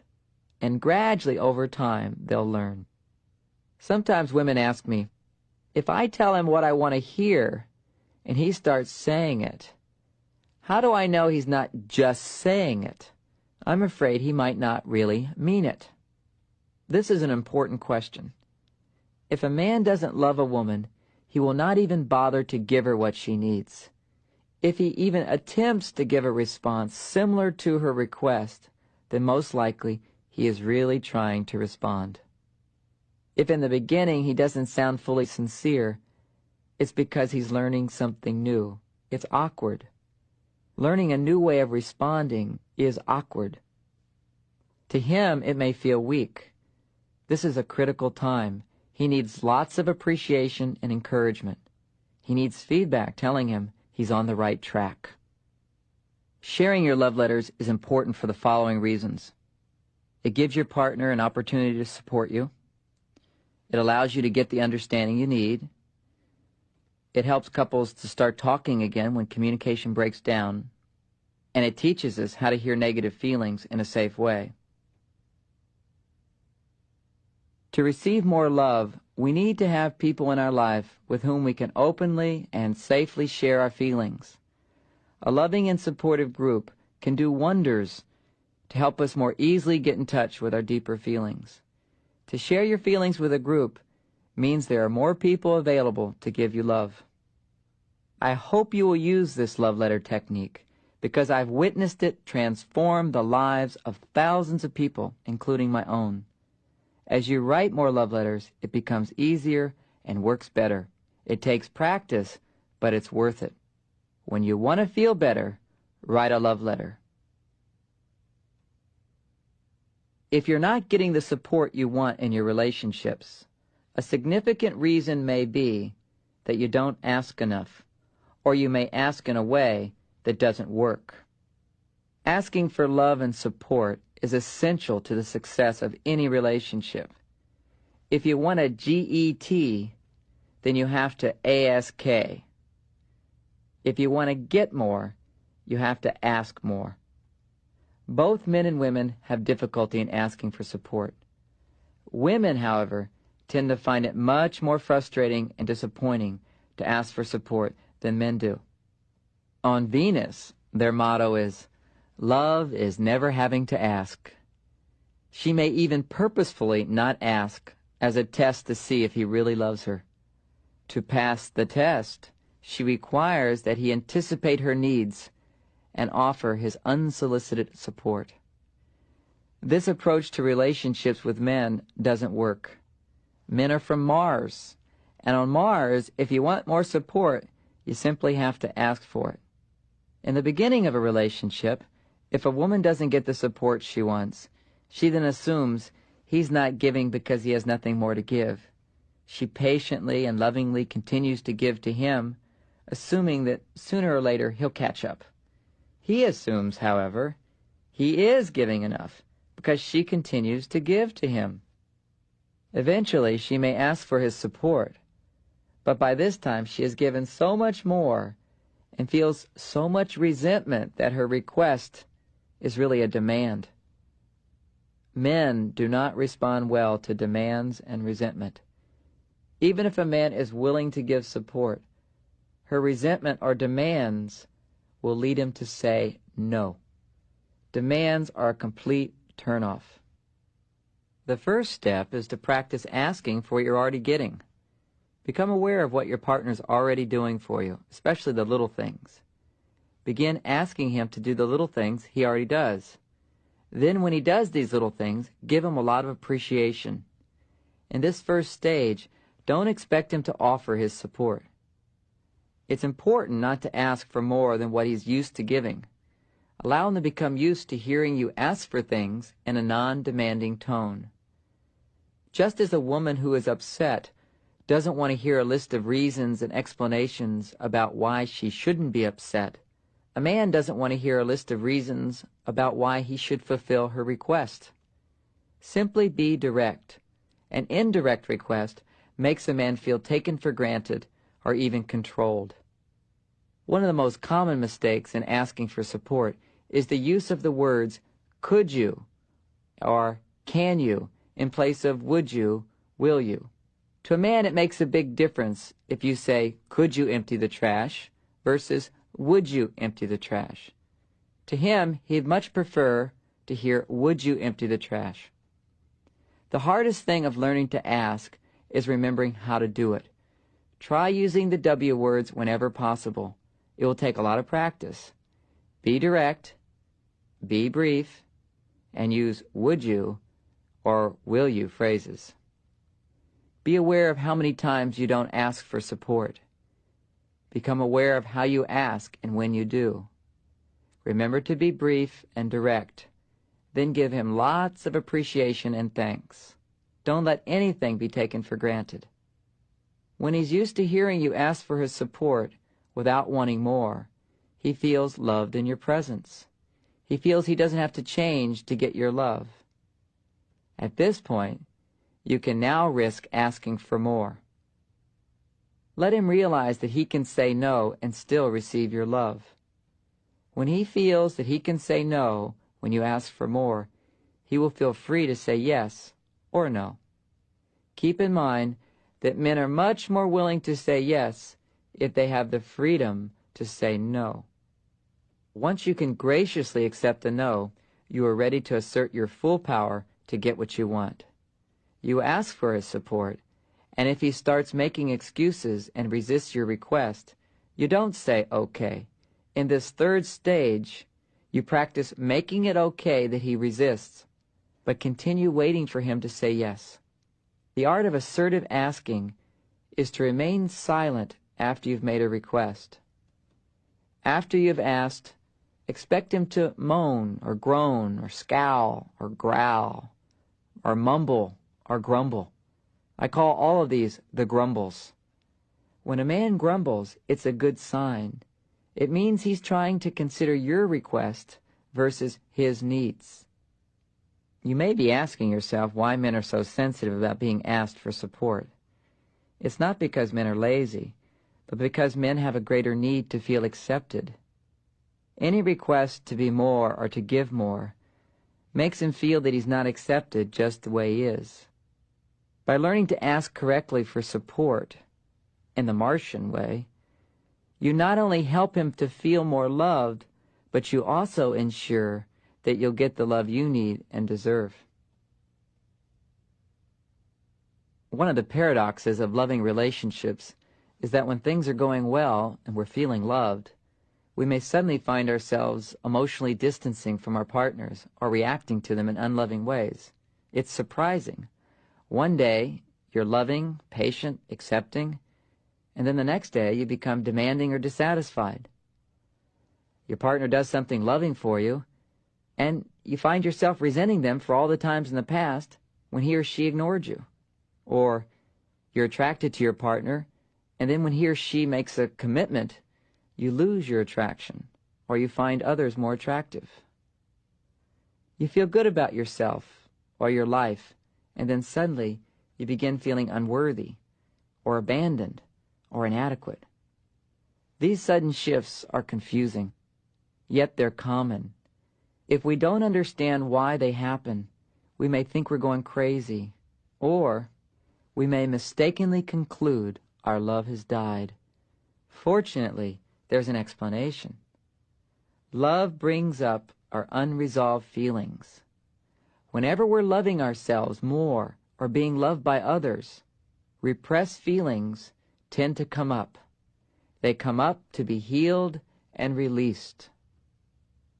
and gradually over time they'll learn. Sometimes women ask me, if I tell him what I want to hear and he starts saying it, how do I know he's not just saying it? I'm afraid he might not really mean it. This is an important question. If a man doesn't love a woman, he will not even bother to give her what she needs. If he even attempts to give a response similar to her request, then most likely he is really trying to respond. If in the beginning he doesn't sound fully sincere, it's because he's learning something new. It's awkward. Learning a new way of responding is awkward. To him, it may feel weak. This is a critical time. He needs lots of appreciation and encouragement. He needs feedback telling him he's on the right track. Sharing your love letters is important for the following reasons. It gives your partner an opportunity to support you. It allows you to get the understanding you need. It helps couples to start talking again when communication breaks down. And it teaches us how to hear negative feelings in a safe way. To receive more love, we need to have people in our life with whom we can openly and safely share our feelings. A loving and supportive group can do wonders to help us more easily get in touch with our deeper feelings. To share your feelings with a group means there are more people available to give you love. I hope you will use this love letter technique because I've witnessed it transform the lives of thousands of people, including my own. As you write more love letters, it becomes easier and works better. It takes practice, but it's worth it. When you want to feel better, write a love letter. If you're not getting the support you want in your relationships, a significant reason may be that you don't ask enough, or you may ask in a way that doesn't work. Asking for love and support is essential to the success of any relationship. If you want a GET, then you have to ASK. If you want to get more, you have to ask more. Both men and women have difficulty in asking for support. Women, however, tend to find it much more frustrating and disappointing to ask for support than men do. On Venus, their motto is, "Love is never having to ask." She may even purposefully not ask as a test to see if he really loves her. To pass the test, she requires that he anticipate her needs and offer his unsolicited support. This approach to relationships with men doesn't work. Men are from Mars, and on Mars, if you want more support, you simply have to ask for it. In the beginning of a relationship, if a woman doesn't get the support she wants, she then assumes he's not giving because he has nothing more to give. She patiently and lovingly continues to give to him, assuming that sooner or later he'll catch up. He assumes, however, he is giving enough because she continues to give to him. Eventually, she may ask for his support, but by this time she has given so much more and feels so much resentment that her request is really a demand. Men do not respond well to demands and resentment. Even if a man is willing to give support, her resentment or demands will lead him to say no. Demands are a complete turnoff. The first step is to practice asking for what you're already getting. Become aware of what your partner's already doing for you, especially the little things. Begin asking him to do the little things he already does. Then when he does these little things, give him a lot of appreciation. In this first stage, don't expect him to offer his support. It's important not to ask for more than what he's used to giving. Allow him to become used to hearing you ask for things in a non-demanding tone. Just as a woman who is upset doesn't want to hear a list of reasons and explanations about why she shouldn't be upset, a man doesn't want to hear a list of reasons about why he should fulfill her request. Simply be direct. An indirect request makes a man feel taken for granted or even controlled. One of the most common mistakes in asking for support is the use of the words "could you" or "can you" in place of "would you," "will you." To a man, it makes a big difference if you say, "Could you empty the trash?" versus "Would you empty the trash?" To him, he'd much prefer to hear, "Would you empty the trash?" The hardest thing of learning to ask is remembering how to do it. Try using the W words whenever possible. It will take a lot of practice. Be direct, be brief, and use "would you" or "will you" phrases. Be aware of how many times you don't ask for support. Become aware of how you ask and when you do. Remember to be brief and direct. Then give him lots of appreciation and thanks. Don't let anything be taken for granted. When he's used to hearing you ask for his support without wanting more, he feels loved in your presence. He feels he doesn't have to change to get your love. At this point, you can now risk asking for more. Let him realize that he can say no and still receive your love. When he feels that he can say no when you ask for more, he will feel free to say yes or no. keep in mind that men are much more willing to say yes if they have the freedom to say no. Once you can graciously accept a no, you are ready to assert your full power to get what you want. You ask for his support, and if he starts making excuses and resists your request, you don't say okay. In this third stage, you practice making it okay that he resists, but continue waiting for him to say yes. The art of assertive asking is to remain silent after you've made a request. After you've asked, expect him to moan or groan or scowl or growl or mumble or grumble. I call all of these the grumbles. When a man grumbles, it's a good sign. It means he's trying to consider your request versus his needs. You may be asking yourself why men are so sensitive about being asked for support. It's not because men are lazy, but because men have a greater need to feel accepted. Any request to be more or to give more makes him feel that he's not accepted just the way he is. By learning to ask correctly for support, in the Martian way, you not only help him to feel more loved, but you also ensure that you'll get the love you need and deserve. One of the paradoxes of loving relationships is that when things are going well and we're feeling loved, we may suddenly find ourselves emotionally distancing from our partners or reacting to them in unloving ways. It's surprising. One day, you're loving, patient, accepting, and then the next day you become demanding or dissatisfied. Your partner does something loving for you, and you find yourself resenting them for all the times in the past when he or she ignored you. Or you're attracted to your partner, and then when he or she makes a commitment, you lose your attraction, or you find others more attractive. You feel good about yourself or your life, and then suddenly you begin feeling unworthy, or abandoned, or inadequate. These sudden shifts are confusing, yet they're common. If we don't understand why they happen, we may think we're going crazy, or we may mistakenly conclude our love has died. Fortunately, there's an explanation. Love brings up our unresolved feelings. Whenever we're loving ourselves more or being loved by others, repressed feelings tend to come up. They come up to be healed and released.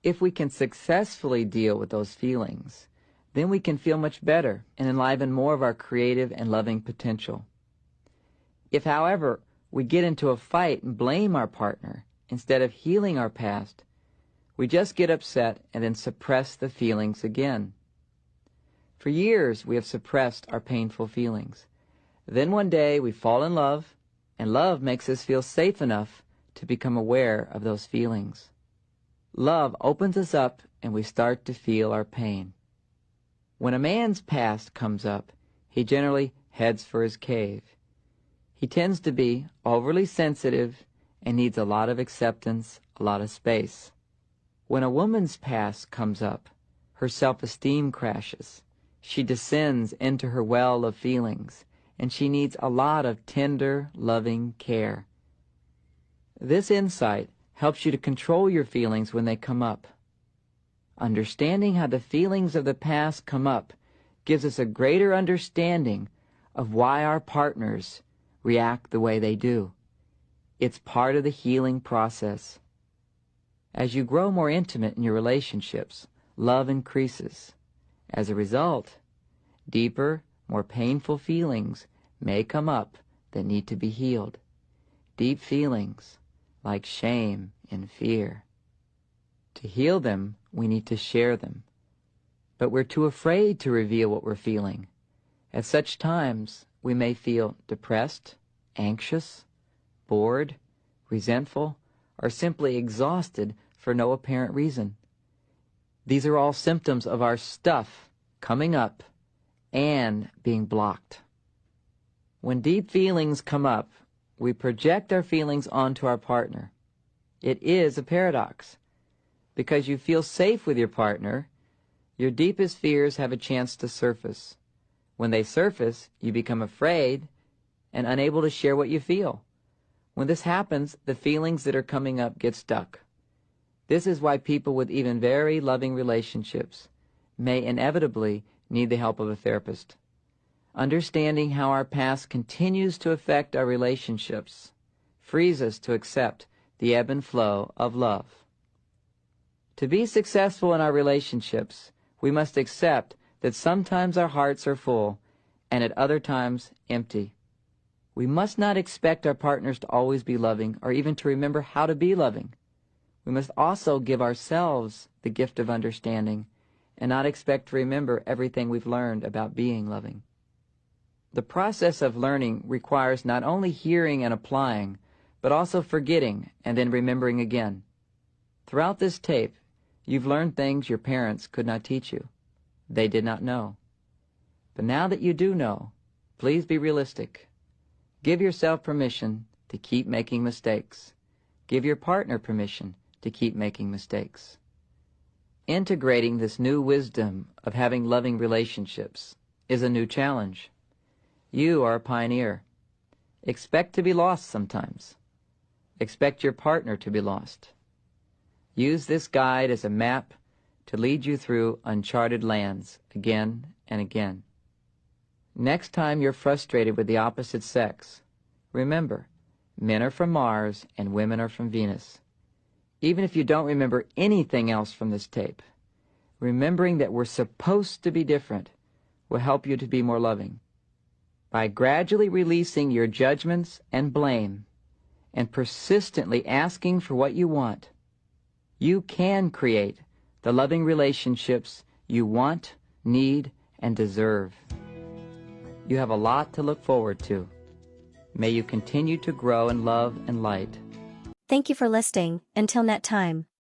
If we can successfully deal with those feelings, then we can feel much better and enliven more of our creative and loving potential. If, however, we get into a fight and blame our partner instead of healing our past, we just get upset and then suppress the feelings again. For years, we have suppressed our painful feelings. Then one day, we fall in love, and love makes us feel safe enough to become aware of those feelings. Love opens us up, and we start to feel our pain. When a man's past comes up, he generally heads for his cave. He tends to be overly sensitive and needs a lot of acceptance, a lot of space. When a woman's past comes up, her self-esteem crashes. She descends into her well of feelings, and she needs a lot of tender, loving care. This insight helps you to control your feelings when they come up. Understanding how the feelings of the past come up gives us a greater understanding of why our partners react the way they do. It's part of the healing process. As you grow more intimate in your relationships, love increases. As a result, deeper, more painful feelings may come up that need to be healed. Deep feelings like shame and fear. To heal them, we need to share them. But we're too afraid to reveal what we're feeling. At such times, we may feel depressed, anxious, bored, resentful, or simply exhausted for no apparent reason. These are all symptoms of our stuff coming up and being blocked. When deep feelings come up, we project our feelings onto our partner. It is a paradox. Because you feel safe with your partner, your deepest fears have a chance to surface. When they surface, you become afraid and unable to share what you feel. When this happens, the feelings that are coming up get stuck. This is why people with even very loving relationships may inevitably need the help of a therapist. Understanding how our past continues to affect our relationships frees us to accept the ebb and flow of love. To be successful in our relationships, we must accept that sometimes our hearts are full and at other times empty. We must not expect our partners to always be loving or even to remember how to be loving. We must also give ourselves the gift of understanding and not expect to remember everything we've learned about being loving. The process of learning requires not only hearing and applying, but also forgetting and then remembering again. Throughout this tape, you've learned things your parents could not teach you. They did not know. But now that you do know, please be realistic. Give yourself permission to keep making mistakes. Give your partner permission to keep making mistakes. Integrating this new wisdom of having loving relationships is a new challenge. You are a pioneer. Expect to be lost sometimes. Expect your partner to be lost. Use this guide as a map to lead you through uncharted lands again and again. Next time you're frustrated with the opposite sex, remember, men are from Mars and women are from Venus. Even if you don't remember anything else from this tape, remembering that we're supposed to be different will help you to be more loving. By gradually releasing your judgments and blame and persistently asking for what you want, you can create the loving relationships you want, need, and deserve. You have a lot to look forward to. May you continue to grow in love and light. Thank you for listening. Until next time.